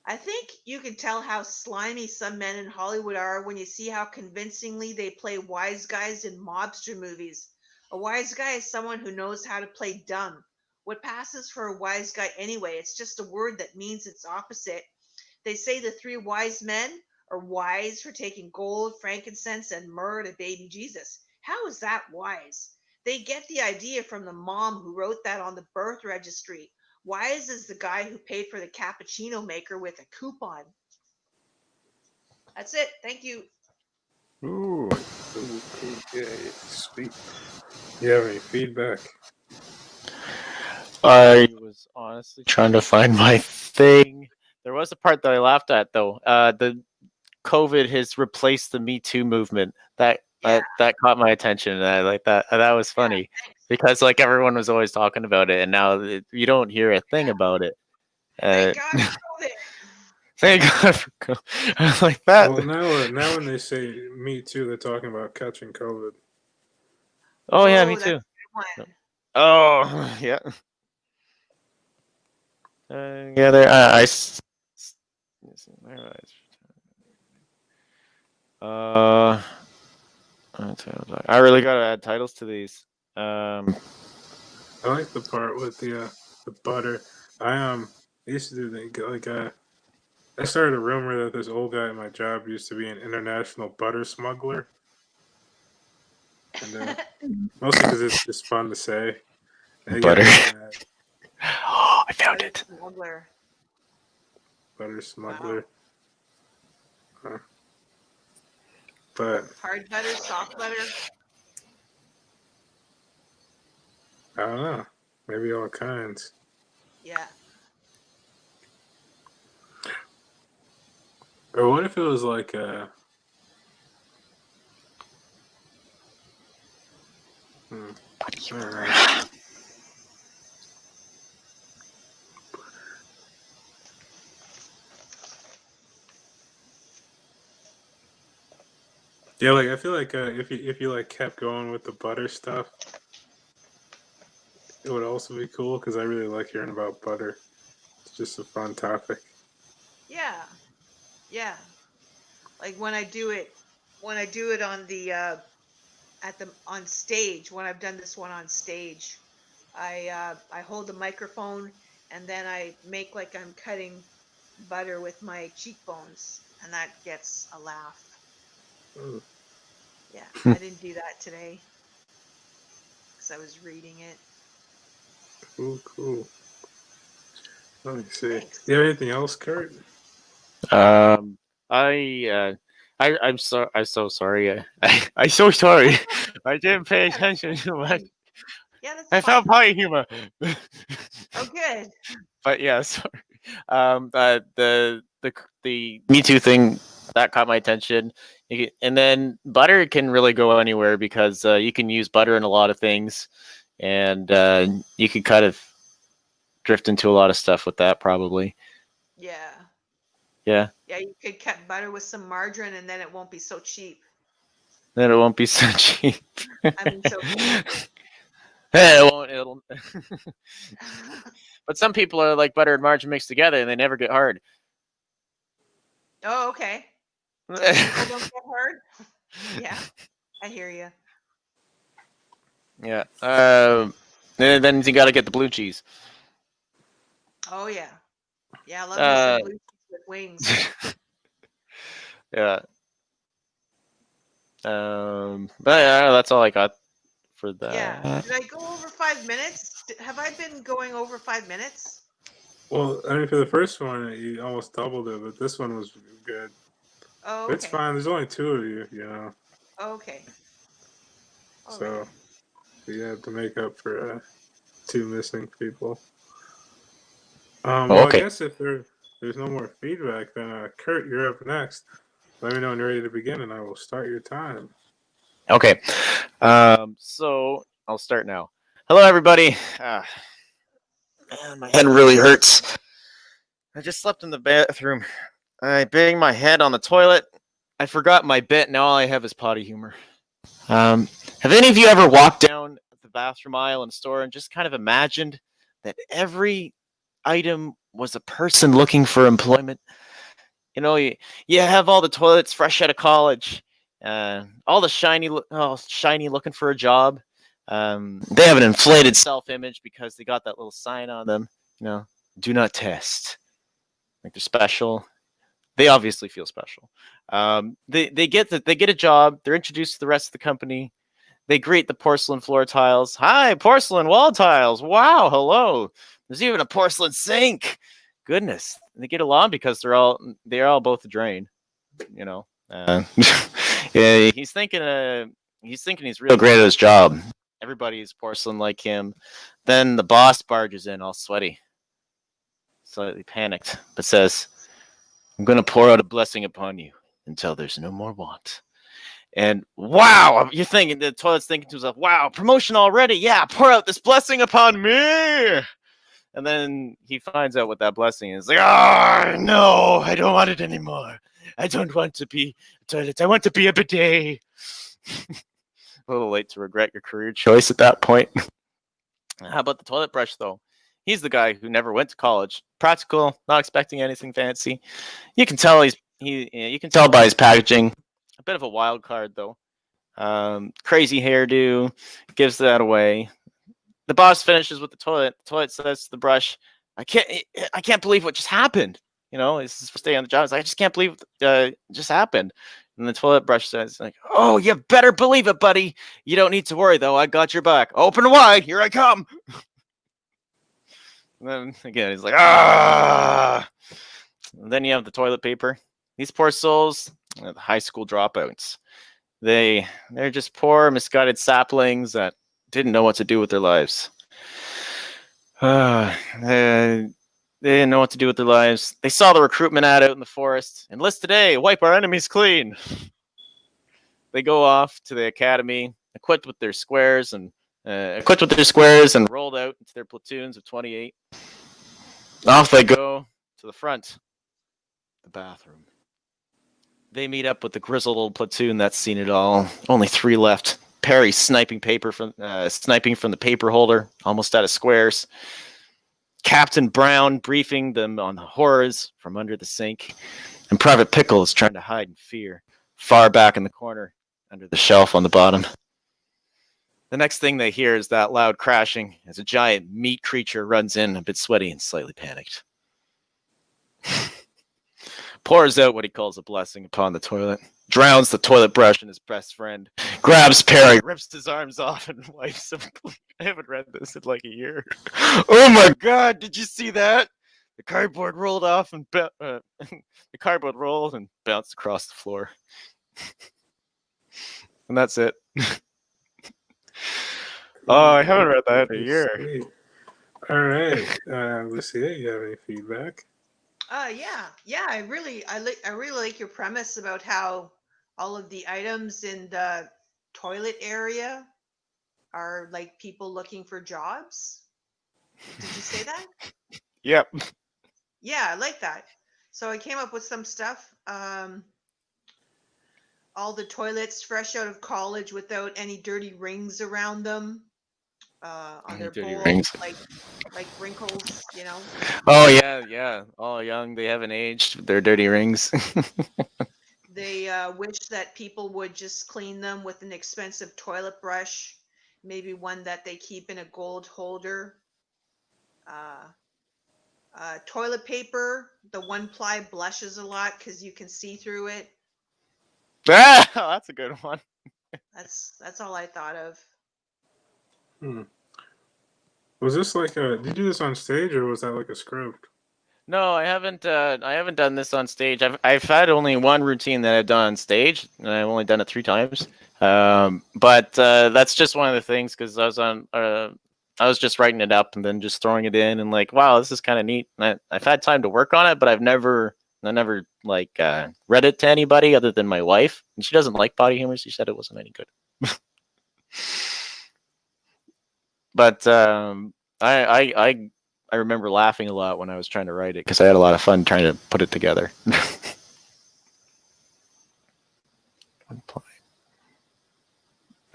I think you can tell how slimy some men in Hollywood are when you see how convincingly they play wise guys in mobster movies. A wise guy is someone who knows how to play dumb. What passes for a wise guy anyway? It's just a word that means its opposite. They say the three wise men are wise for taking gold, frankincense, and myrrh to baby Jesus. How is that wise? They get the idea from the mom who wrote that on the birth registry. Wise is the guy who paid for the cappuccino maker with a coupon. That's it. Thank you. Ooh, yeah, sweet. You have any feedback? I was honestly trying to find my thing. There was a part that I laughed at though. The COVID has replaced the Me Too movement. That Yeah. that caught my attention, and I like that. That was funny because like everyone was always talking about it, and now you don't hear a thing about it. Thank God for COVID. Thank God for COVID. I like that. Well, now when they say me too, they're talking about catching COVID. Oh yeah, me That's a too. good one. Oh yeah. Yeah, there. I really gotta add titles to these. I like the part with the butter. I used to do I started a rumor that this old guy at my job used to be an international butter smuggler, and mostly because it's just fun to say. And Butter. Oh, I found it. Smuggler. Butter smuggler. Huh. But Hard butter, soft butter. I don't know. Maybe all kinds. Yeah. Or what if it was like a I don't know. Yeah, like I feel like if you like kept going with the butter stuff, it would also be cool because I really like hearing about butter. It's just a fun topic. Yeah. Yeah. Like when I do it on the on stage, when I've done this one on stage, I hold the microphone and then I make like I'm cutting butter with my cheekbones, and that gets a laugh. Mm. Yeah, I didn't do that today because I was reading it. Cool. Let me see. Thanks. You have anything else, Kurt? I'm so sorry. I'm so sorry. I didn't pay attention to much. Yeah, that's I fine. found potty humor. Oh, good. But yeah, sorry. The Me Too thing that caught my attention, and then butter can really go anywhere because you can use butter in a lot of things, and you can kind of drift into a lot of stuff with that probably. Yeah. Yeah. Yeah, you could cut butter with some margarine, and then it won't be so cheap. Then it won't be so cheap. I mean, so good. It won't. It'll. But some people are like butter and margarine mixed together, and they never get hard. Oh, okay. Some people don't get hard. Yeah, I hear you. Yeah. And then you got to get the blue cheese. Oh yeah, yeah. I love me some blue cheese with wings. Yeah. But yeah, that's all I got for that. Yeah. Did I go over 5 minutes? Have I been going over 5 minutes? Well, I mean, for the first one, you almost doubled it, but this one was good. Oh, It's okay. fine. There's only two of you, you know. Okay. All right. So you have to make up for two missing people. Well, I Okay. guess if there's no more feedback, then Kurt, you're up next. Let me know when you're ready to begin, and I will start your time. Okay. So I'll start now. Hello, everybody. Man, my head really hurts. I just slept in the bathroom. I banged my head on the toilet. I forgot my bit. Now all I have is potty humor. Have any of you ever walked down the bathroom aisle in a store and just kind of imagined that every item was a person looking for employment? You know, you have all the toilets fresh out of college, all the shiny looking for a job. They have an inflated self-image because they got that little sign on them, you know, do not test. Like they're special. They obviously feel special. They get a job. They're introduced to the rest of the company. They greet the porcelain floor tiles. Hi, porcelain wall tiles. Wow, hello. There's even a porcelain sink. Goodness, and they get along because they're all both a drain. You know, yeah, he's thinking he's real great at his job. Everybody's porcelain like him. Then the boss barges in, all sweaty, slightly panicked, but says, "I'm going to pour out a blessing upon you until there's no more want." And wow, you're thinking, the toilet's thinking to himself, wow, promotion already. Yeah, pour out this blessing upon me. And then he finds out what that blessing is. Like, oh, no, I don't want it anymore. I don't want to be a toilet. I want to be a bidet. A little late to regret your career choice at that point. How about the toilet brush, though? He's the guy who never went to college. Practical, not expecting anything fancy. You can tell you can tell by his packaging. A bit of a wild card, though. Crazy hairdo, gives that away. The boss finishes with the toilet. The toilet says to the brush, I can't believe what just happened. You know, it's his first day on the job. It's like, I just can't believe it just happened." And the toilet brush says, like, "Oh, you better believe it, buddy. You don't need to worry, though. I got your back. Open wide. Here I come." And then again, he's like, ah. And then you have the toilet paper. These poor souls, the high school dropouts. They're just poor, misguided saplings that didn't know what to do with their lives. They didn't know what to do with their lives. They saw the recruitment ad out in the forest. Enlist today, wipe our enemies clean. They go off to the academy, equipped with their squares and rolled out into their platoons of 28. Off they go to the front, the bathroom. They meet up with the grizzled old platoon that's seen it all. Only 3 left. Perry sniping from the paper holder, almost out of squares. Captain Brown briefing them on the horrors from under the sink. And Private Pickle is trying to hide in fear, far back in the corner, under the shelf on the bottom. The next thing they hear is that loud crashing as a giant meat creature runs in, a bit sweaty and slightly panicked. Pours out what he calls a blessing upon the toilet, drowns the toilet brush in his best friend, grabs Perry, rips his arms off, and wipes him. I haven't read this in like a year. Oh my God! Did you see that? The cardboard rolled off and the cardboard rolled and bounced across the floor. And that's it. Oh, I haven't read that in a year. Sweet. All right, Lucia, you have any feedback? Yeah. I really like your premise about how all of the items in the toilet area are like people looking for jobs. Did you say that? Yep. Yeah, I like that. So I came up with some stuff. All the toilets fresh out of college without any dirty rings around them. On their Dirty bowls, rings. like wrinkles, you know. Oh yeah. All young, they haven't aged. They're dirty rings. They wish that people would just clean them with an expensive toilet brush, maybe one that they keep in a gold holder. Toilet paper, the 1-ply blushes a lot because you can see through it. Ah, that's a good one. That's all I thought of. Was this like a? Did you do this on stage or was that like a script? No, I haven't. I haven't done this on stage. I've had only one routine that I've done on stage, and I've only done it 3 times. But that's just one of the things because I was on. I was just writing it up and then just throwing it in and like, wow, this is kind of neat. And I've had time to work on it, but I never like read it to anybody other than my wife, and she doesn't like body humor. She said it wasn't any good. But I remember laughing a lot when I was trying to write it because I had a lot of fun trying to put it together.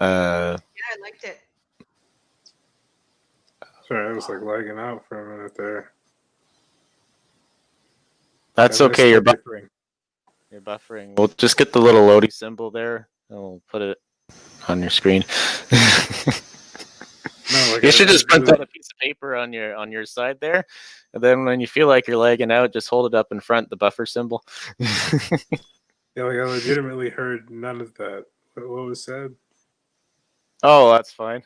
Yeah, I liked it. Sorry, I was like lagging out for a minute there. That's I missed okay. You're everything. buffering. You're buffering. We'll just get the little loading symbol there, and we'll put it on your screen. No, like You should I just print really- out a piece of paper on your side there, and then when you feel like you're lagging out, just hold it up in front, the buffer symbol. Yeah, like I legitimately heard none of that. What was said? Oh, that's fine.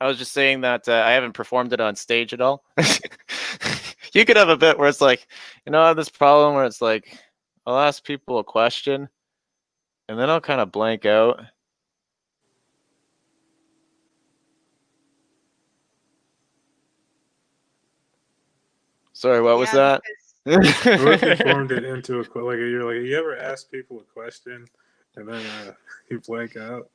I was just saying that I haven't performed it on stage at all. You could have a bit where it's like, I have this problem where it's like, I'll ask people a question, and then I'll kind of blank out. Sorry, what was Yeah, that? What if you formed it into a like you're like you ever ask people a question and then you blank out?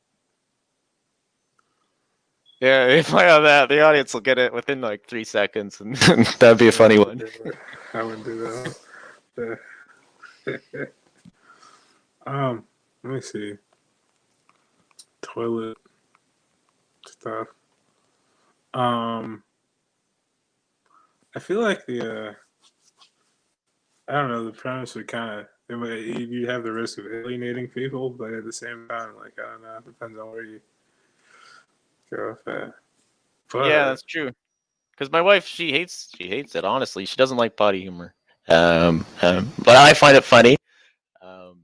Yeah, if I have that, the audience will get it within like 3 seconds, and that'd be a funny one. I wouldn't do that. Let me see. Toilet stuff. I feel like I don't know, the premise would kind of you have the risk of alienating people, but at the same time, like I don't know, it depends on where you go with that. But Yeah, that's true. Because my wife, she hates it. Honestly, she doesn't like body humor. But I find it funny. Um,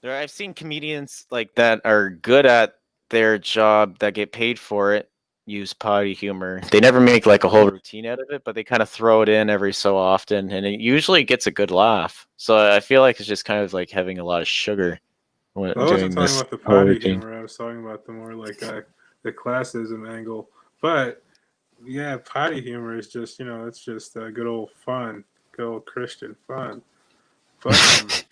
I've seen comedians like that are good at their job that get paid for it use potty humor. They never make like a whole routine out of it, but they kind of throw it in every so often, and it usually gets a good laugh. So I feel like it's just kind of like having a lot of sugar when I wasn't doing talking this about the whole potty routine. humor. I was talking about the more like the classism angle. But yeah, potty humor is just it's just good old fun, good old Christian fun. But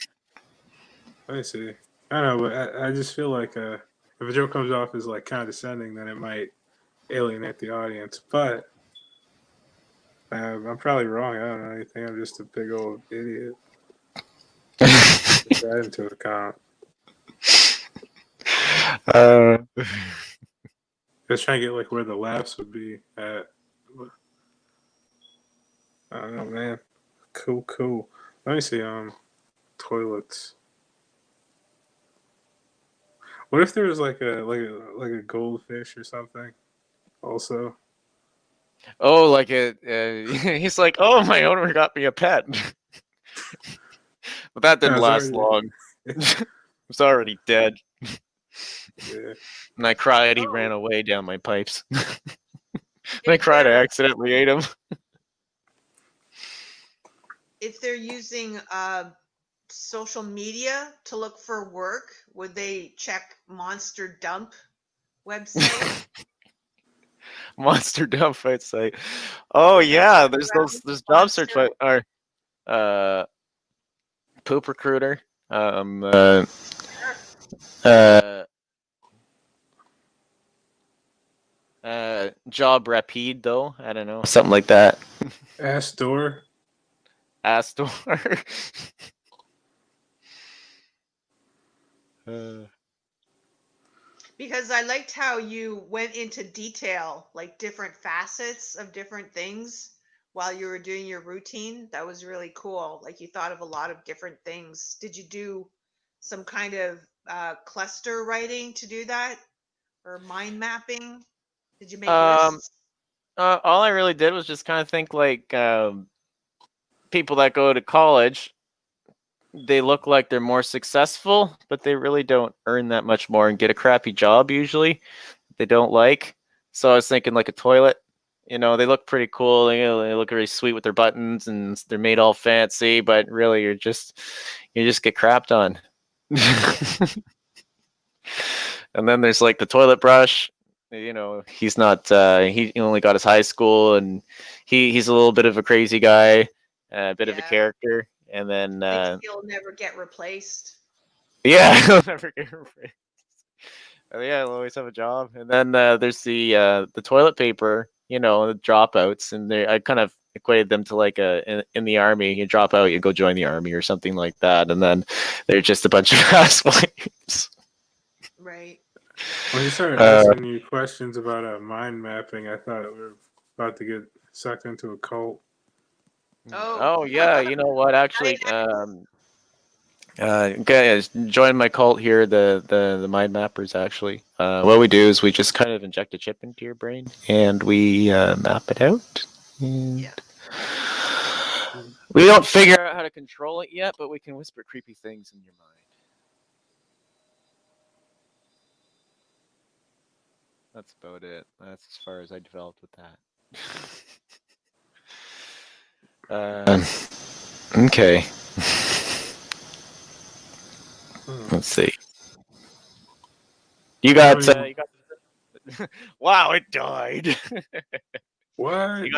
let me see. I don't know, but I just feel like if a joke comes off as like condescending, then it might alienate the audience. But I'm probably wrong. I don't know anything. I'm just a big old idiot. Take that into account. Just trying to get like where the laughs would be at. I don't know, man. Cool. Let me see. Toilets. What if there was like a goldfish or something? Also, Oh, like he's like, oh, my owner got me a pet, but that didn't No, it's last long. It's already dead. Yeah. And I cried. He Oh. ran away down my pipes. And I If cried. I they're- accidentally ate him. If they're using social media to look for work, would they check Monster Dump website? Monster dump fight site. Oh yeah, there's job Monster. search or poop recruiter. Job rapide though. I don't know, something like that. Astor. Astor. Because I liked how you went into detail, like different facets of different things while you were doing your routine. That was really cool. Like you thought of a lot of different things. Did you do some kind of cluster writing to do that, or mind mapping? Did you make lists? All I really did was just kind of think like people that go to college, they look like they're more successful, but they really don't earn that much more and get a crappy job usually. They don't like. So I was thinking like a toilet. You know, they look pretty cool. They look really sweet with their buttons, and they're made all fancy. But really, you just get crapped on. And then there's like the toilet brush. You know, he's not. He only got his high school, and he's a little bit of a crazy guy, a bit of a Yeah. character. And then Thinks he'll never get replaced. yeah, he'll never get replaced. Yeah, he'll always have a job. And then there's the toilet paper. You know, the dropouts, and I kind of equated them to like in the army. You drop out, you go join the army or something like that, and then they're just a bunch of asswives. Right. When you started asking you questions about mind mapping, I thought we were about to get sucked into a cult. Oh yeah, you know what? Actually, guys, join my cult here. The mind mappers. Actually, what we do is we just kind of inject a chip into your brain, and we map it out. And Yeah. we don't figure out how to control it yet, but we can whisper creepy things in your mind. That's about it. That's as far as I developed with that. Okay. Let's see. You got. Wow! It died. What?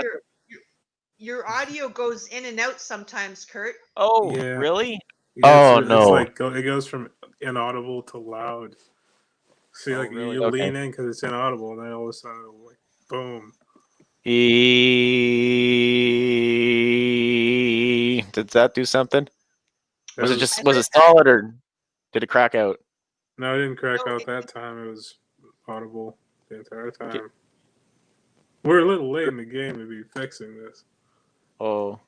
Your audio goes in and out sometimes, Kurt. Oh, Yeah. really? Yeah, Oh it's no! like it goes from inaudible to loud. See, like really? you Okay. lean in because it's inaudible, and then all of a sudden, it'll, like, boom. Did that do something? Was it I was heard it solid or did it crack out? No, it didn't crack No, out that time. It was audible the entire time. Okay. We're a little late in the game to be fixing this. Oh,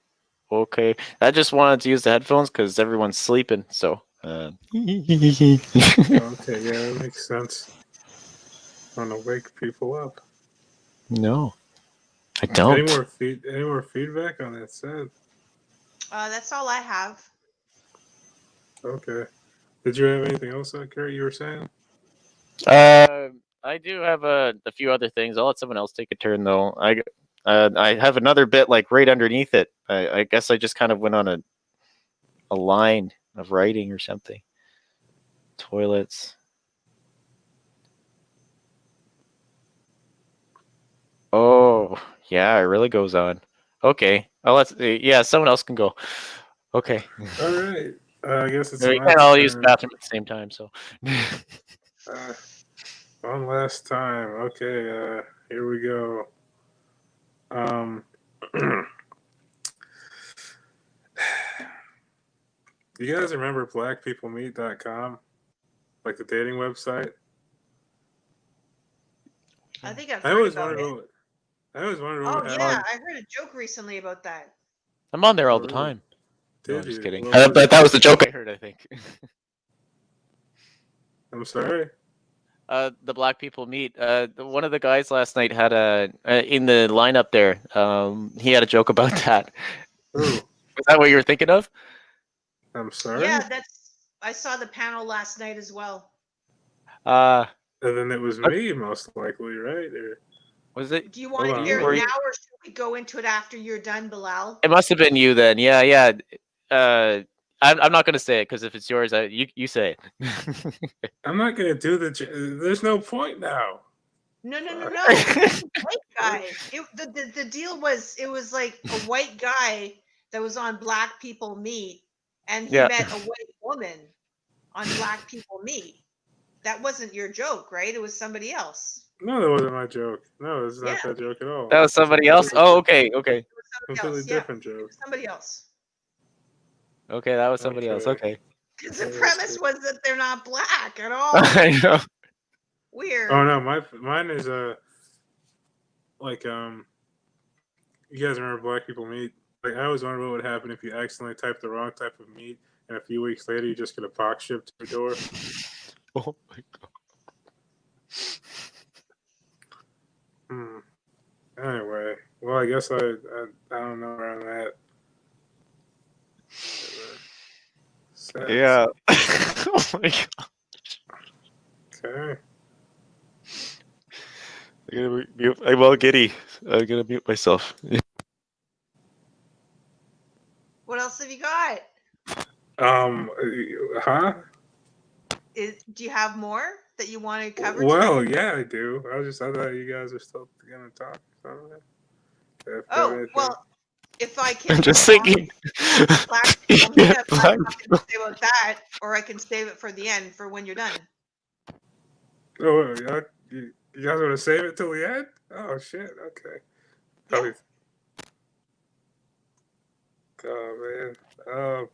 okay. I just wanted to use the headphones because everyone's sleeping. So. Okay, yeah, that makes sense. Want to wake people up. No, I don't. Any more feedback on that set? that's all I have. Okay. Did you have anything else, Kurt? You were saying? I do have a few other things. I'll let someone else take a turn though. I have another bit like right underneath it. I guess I just kind of went on a line of writing or something. Toilets. Oh yeah, it really goes on. Okay, yeah, someone else can go. Okay. All right. I guess it's We my can't all use the turn. bathroom at the same time, so. One last time. Okay, here we go. You guys remember blackpeoplemeet.com? Like the dating website? I think I've I heard always about wondered it. what I always wondered Oh what yeah, happened. I heard a joke recently about that. I'm on there all the Really? time. No, Did I'm just you? kidding. What was But it? that was the joke I heard, I think. I'm sorry? The black people meet. One of the guys last night had in the lineup there. He had a joke about that. Who? Was that what you were thinking of? I'm sorry? Yeah, I saw the panel last night as well. And then it was me, most likely, right? Or, Was it? Do you want to Hold on, hear hold it on. now, or should we go into it after you're done, Bilal? It must have been you then. Yeah, yeah. I'm not gonna say it because if it's yours, you say it. I'm not going to do there's no point now. No. White guy. The deal was it was like a white guy that was on Black People Meet, and he Yeah. met a white woman on Black People Meet. That wasn't your joke, right? It was somebody else. No, that wasn't my joke. No, it's not Yeah. that joke at all. That was somebody else. Oh, okay, okay, It was somebody Completely else. Yeah, different it joke. was somebody else. okay. That was somebody else. Okay. Because the premise was that they're not black at all. I know. Weird. Oh no, mine is like you guys remember Black People Meet? Like I always wondered what would happen if you accidentally typed the wrong type of meat, and a few weeks later you just get a box shipped to your door. Oh my god. Anyway, well I guess I don't know where I'm at. Sad. Yeah. Oh my god. Okay. I'm all giddy. I'm gonna mute myself. What else have you got? Huh? Do you have more that you want to cover Well, tonight? yeah, I do. I thought you guys are still gonna talk. Something. If you have Oh, anything. well, if I I'm can just talk thinking. black people meet, I've got Black something to say about that, or I can save it for the end for when you're done. Oh, you guys want to save it till the end? Oh shit. Okay. Yeah. Probably. Oh man.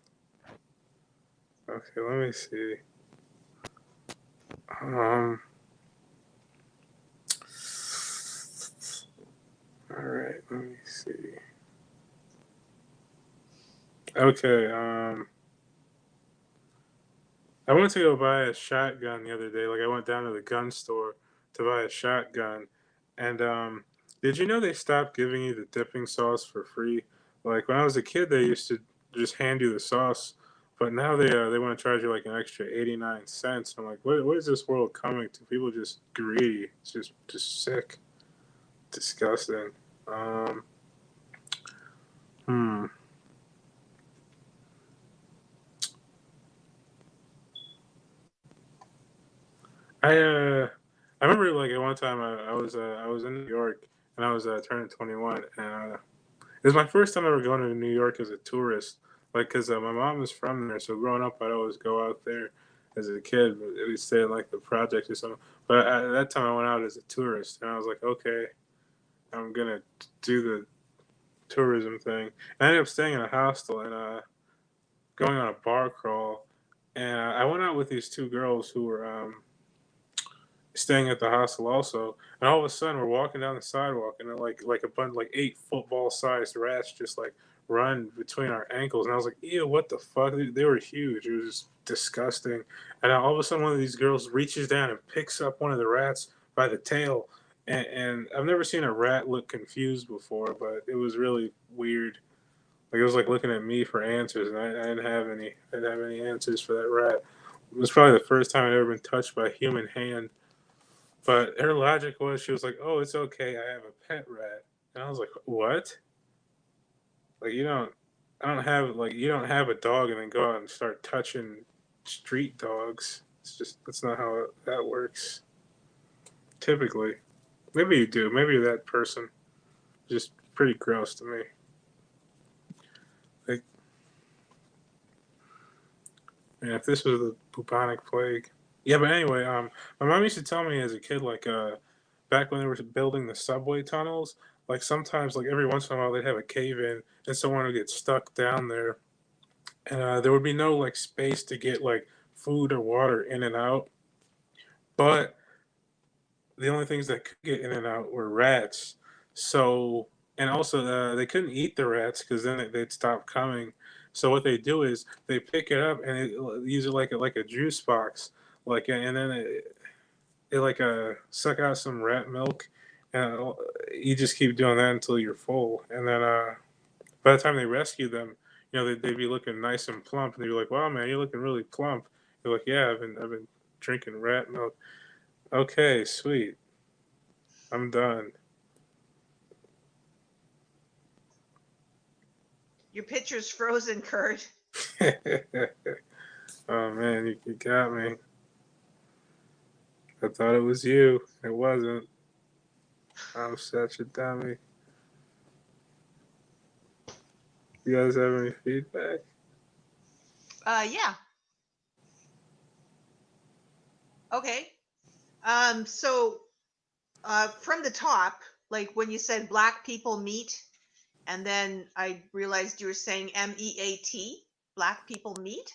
Okay. Let me see. Um. All right. Let me see. Okay. I went to go buy a shotgun the other day. Like I went down to the gun store to buy a shotgun, and did you know they stopped giving you the dipping sauce for free? Like when I was a kid, they used to just hand you the sauce, but now they want to charge you like an extra 89 cents. I'm like, what is this world coming to? People just greedy. It's just sick, disgusting. Um, hmm. I I remember like at one time I was in New York and I was turning 21 and it was my first time ever going to New York as a tourist. Like, cause my mom was from there, so growing up I'd always go out there as a kid. We'd stay in like the projects or something. But at that time I went out as a tourist and I was like, okay, I'm gonna do the tourism thing. And I ended up staying in a hostel and going on a bar crawl. And I went out with these two girls who were staying at the hostel also, and all of a sudden we're walking down the sidewalk, and like a bunch like 8 football-sized rats just like run between our ankles, and I was like, ew, what the fuck? They were huge. It was just disgusting. And all of a sudden, one of these girls reaches down and picks up one of the rats by the tail, and I've never seen a rat look confused before, but it was really weird. Like it was like looking at me for answers, and I didn't have any. I didn't have any answers for that rat. It was probably the first time I'd ever been touched by a human hand. But her logic was she was like, "Oh, it's okay. I have a pet rat." And I was like, "What? Like I don't have like you don't have a dog and then go out and start touching street dogs. It's just that's not how that works. Typically, maybe you do. Maybe you're that person. Just pretty gross to me. Like, man, if this was the bubonic plague. Yeah, but anyway, my mom used to tell me as a kid, like, back when they were building the subway tunnels, like sometimes, like every once in a while, they'd have a cave in and someone would get stuck down there, and there would be no like space to get like food or water in and out. But the only things that could get in and out were rats. So, and also they couldn't eat the rats because then they'd stop coming. So what they do is they pick it up and use it like a juice box, like, and then it like suck out some rat milk, and you just keep doing that until you're full, and then by the time they rescue them, they'd be looking nice and plump, and they'd be like, "Wow, man, you're looking really plump." You're like, "Yeah, I've been drinking rat milk." Okay, sweet, I'm done. Your picture's frozen, Kurt. Oh man, you got me. I thought it was you. It wasn't. I'm such a dummy. You guys have any feedback? Yeah. Okay. So from the top, like when you said black people meet, and then I realized you were saying MEAT, black people meet.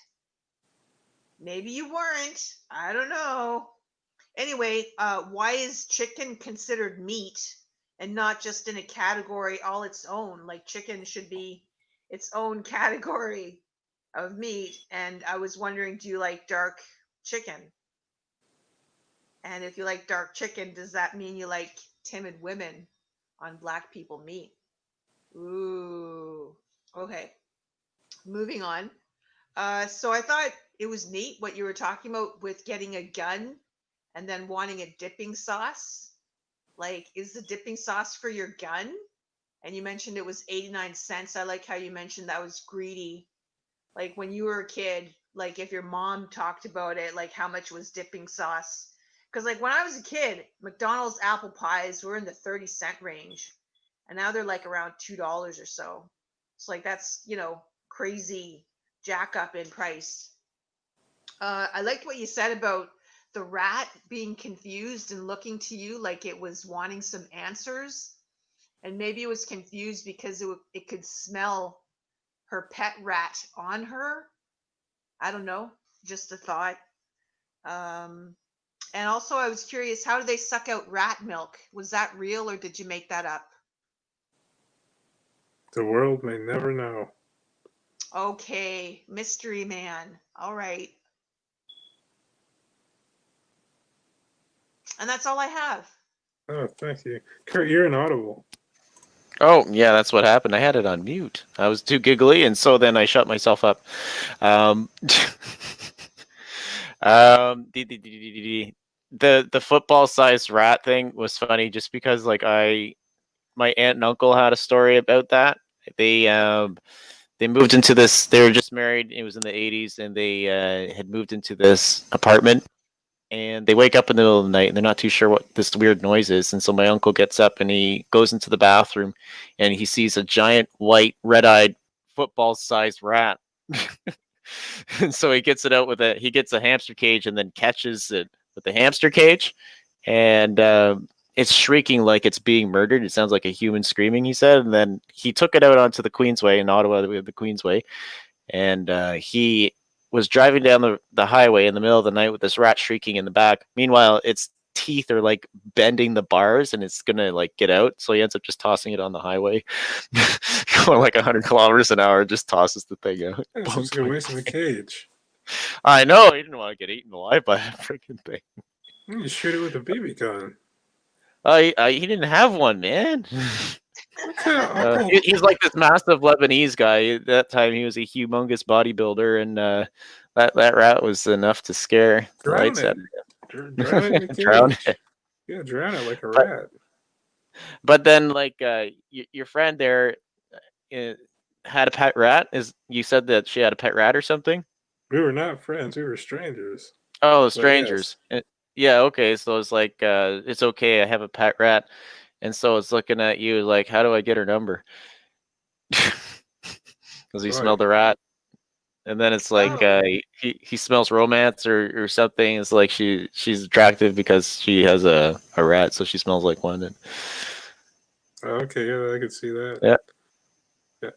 Maybe you weren't. I don't know. Anyway, why is chicken considered meat and not just in a category all its own? Like chicken should be its own category of meat. And I was wondering, do you like dark chicken? And if you like dark chicken, does that mean you like timid women on black people meat? Ooh. Okay. Moving on. So I thought it was neat what you were talking about with getting a gun and then wanting a dipping sauce. like, is the dipping sauce for your gun? And you mentioned it was 89 cents. I like how you mentioned that was greedy. Like when you were a kid, like if your mom talked about it, like how much was dipping sauce? Because like when I was a kid, McDonald's apple pies were in the 30-cent range, and now they're like around $2 or so. It's like that's crazy jack up in price. I liked what you said about the rat being confused and looking to you like it was wanting some answers, and maybe it was confused because it could smell her pet rat on her. I don't know, just a thought. Um, and also, I was curious, how do they suck out rat milk? Was that real or did you make that up? The world may never know. Okay, mystery man. All right. And that's all I have. Oh, thank you, Kurt. You're inaudible. Oh, yeah, that's what happened. I had it on mute. I was too giggly, and so then I shut myself up. Um, the football sized rat thing was funny just because like my aunt and uncle had a story about that. They moved into this. They were just married. It was in the 80s, and they had moved into this apartment. And they wake up in the middle of the night, and they're not too sure what this weird noise is. And so my uncle gets up and he goes into the bathroom, and he sees a giant white, red-eyed, football-sized rat. And so he gets it out with he gets a hamster cage and then catches it with the hamster cage, and it's shrieking like it's being murdered. It sounds like a human screaming, he said. And then he took it out onto the Queensway in Ottawa. We have the Queensway, and he was driving down the highway in the middle of the night with this rat shrieking in the back. Meanwhile, its teeth are like bending the bars and it's gonna like get out. So he ends up just tossing it on the highway, going like 100 kilometers an hour, just tosses the thing out. Yeah, it's just a waste in the cage. I know, he didn't want to get eaten alive by that freaking thing. You shoot it with a BB gun. He didn't have one, man. Okay, He's like this massive Lebanese guy. At that time, he was a humongous bodybuilder, and that rat was enough to scare the drown lights out it. of Drown it in the him. Drown cage. it. Yeah, drown it like a rat. But then, like your friend there had a pet rat. Is you said that she had a pet rat or something? We were not friends. We were strangers. Oh, But strangers. Yeah, okay. So it's like it's okay. I have a pet rat, and so it's looking at you like, how do I get her number? Because he Right. smelled the rat, and then it's like Oh. he smells romance or something. It's like she's attractive because she has a rat, so she smells like one. And Okay, yeah, I could see that. Yeah. Yeah.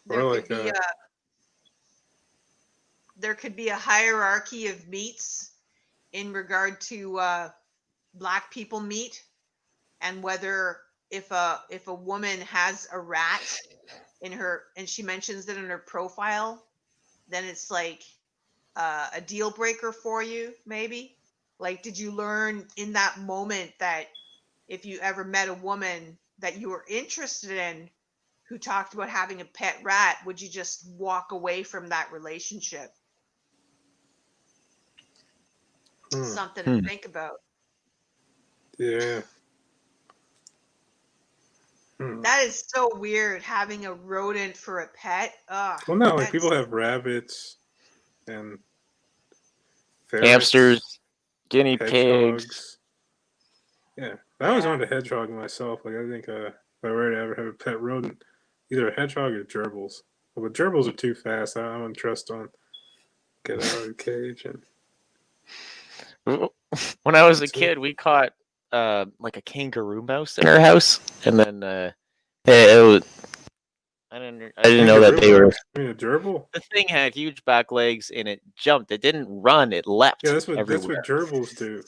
There Or could like be there could be a hierarchy of meats in regard to black people meat, and whether if a woman has a rat in her and she mentions it in her profile, then it's like a deal breaker for you, maybe. Like, did you learn in that moment that if you ever met a woman that you were interested in who talked about having a pet rat, would you just walk away from that relationship? Something to think about. yeah. That is so weird, having a rodent for a pet. Ugh, Well, no, like that's- people have rabbits and ferrets, hamsters, guinea pigs. hedgehogs. Yeah, I was on the hedgehog myself. Like I think if I were to ever have a pet rodent, either a hedgehog or gerbils. Well, the gerbils are too fast. I don't trust on get out of the cage and. When I was a That's it. kid, we caught like a kangaroo mouse in our house, and then it was, I didn't know that they were. I mean, a gerbil. The thing had huge back legs, and it jumped. It didn't run. It leapt. Yeah, that's what everywhere. gerbils do.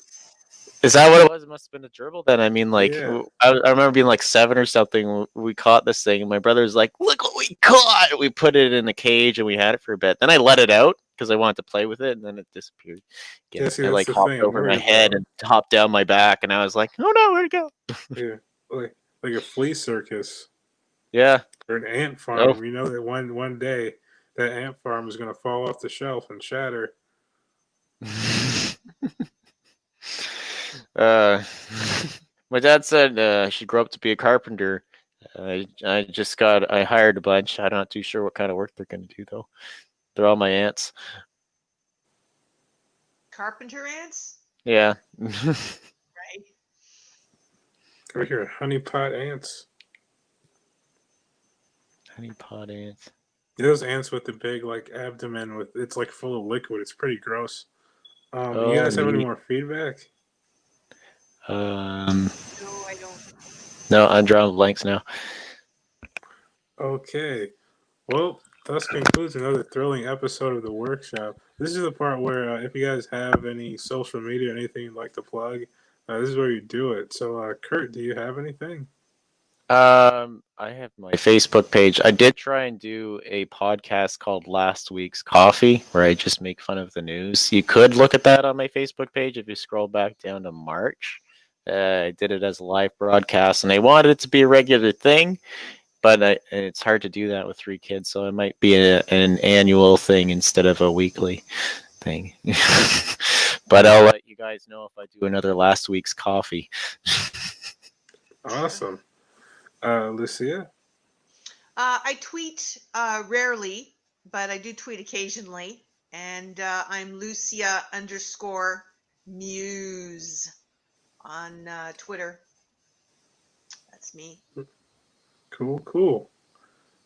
Is that what it was? It must have been a gerbil then. I mean, like, Yeah. I remember being like 7 or something. We caught this thing, and my brother's like, "Look what we caught!" We put it in a cage, and we had it for a bit. Then I let it out because I wanted to play with it, and then it disappeared. Again. Yeah, see, it that's like the hopped thing I'm over my worried head about. and hopped down my back, and I was like, "Oh no, where'd it go?" Yeah, like a flea circus Yeah. or an ant farm. You know that one day that ant farm is going to fall off the shelf and shatter. My dad said I should grow up to be a carpenter. I hired a bunch. I'm not too sure what kind of work they're going to do though. They're all my aunts. Carpenter ants, Yeah. right? Over here, honeypot ants. Honey pot ants. Those ants with the big like abdomen with it's like full of liquid. It's pretty gross. You Oh, guys have any neat. more feedback? No, I don't. No, I'm drawing blanks now. Okay. Well, thus concludes another thrilling episode of the workshop. This is the part where if you guys have any social media or anything you'd like to plug, this is where you do it. So, Kurt, do you have anything? I have my Facebook page. I did try and do a podcast called Last Week's Coffee, where I just make fun of the news. You could look at that on my Facebook page if you scroll back down to March. I did it as a live broadcast, and I wanted it to be a regular thing, but it's hard to do that with 3 kids, so it might be an annual thing instead of a weekly thing. But I'll let you guys know if I do another Last Week's Coffee. Awesome. Lucia? I tweet rarely, but I do tweet occasionally. And I'm Lucia_Muse on Twitter. That's me. Cool.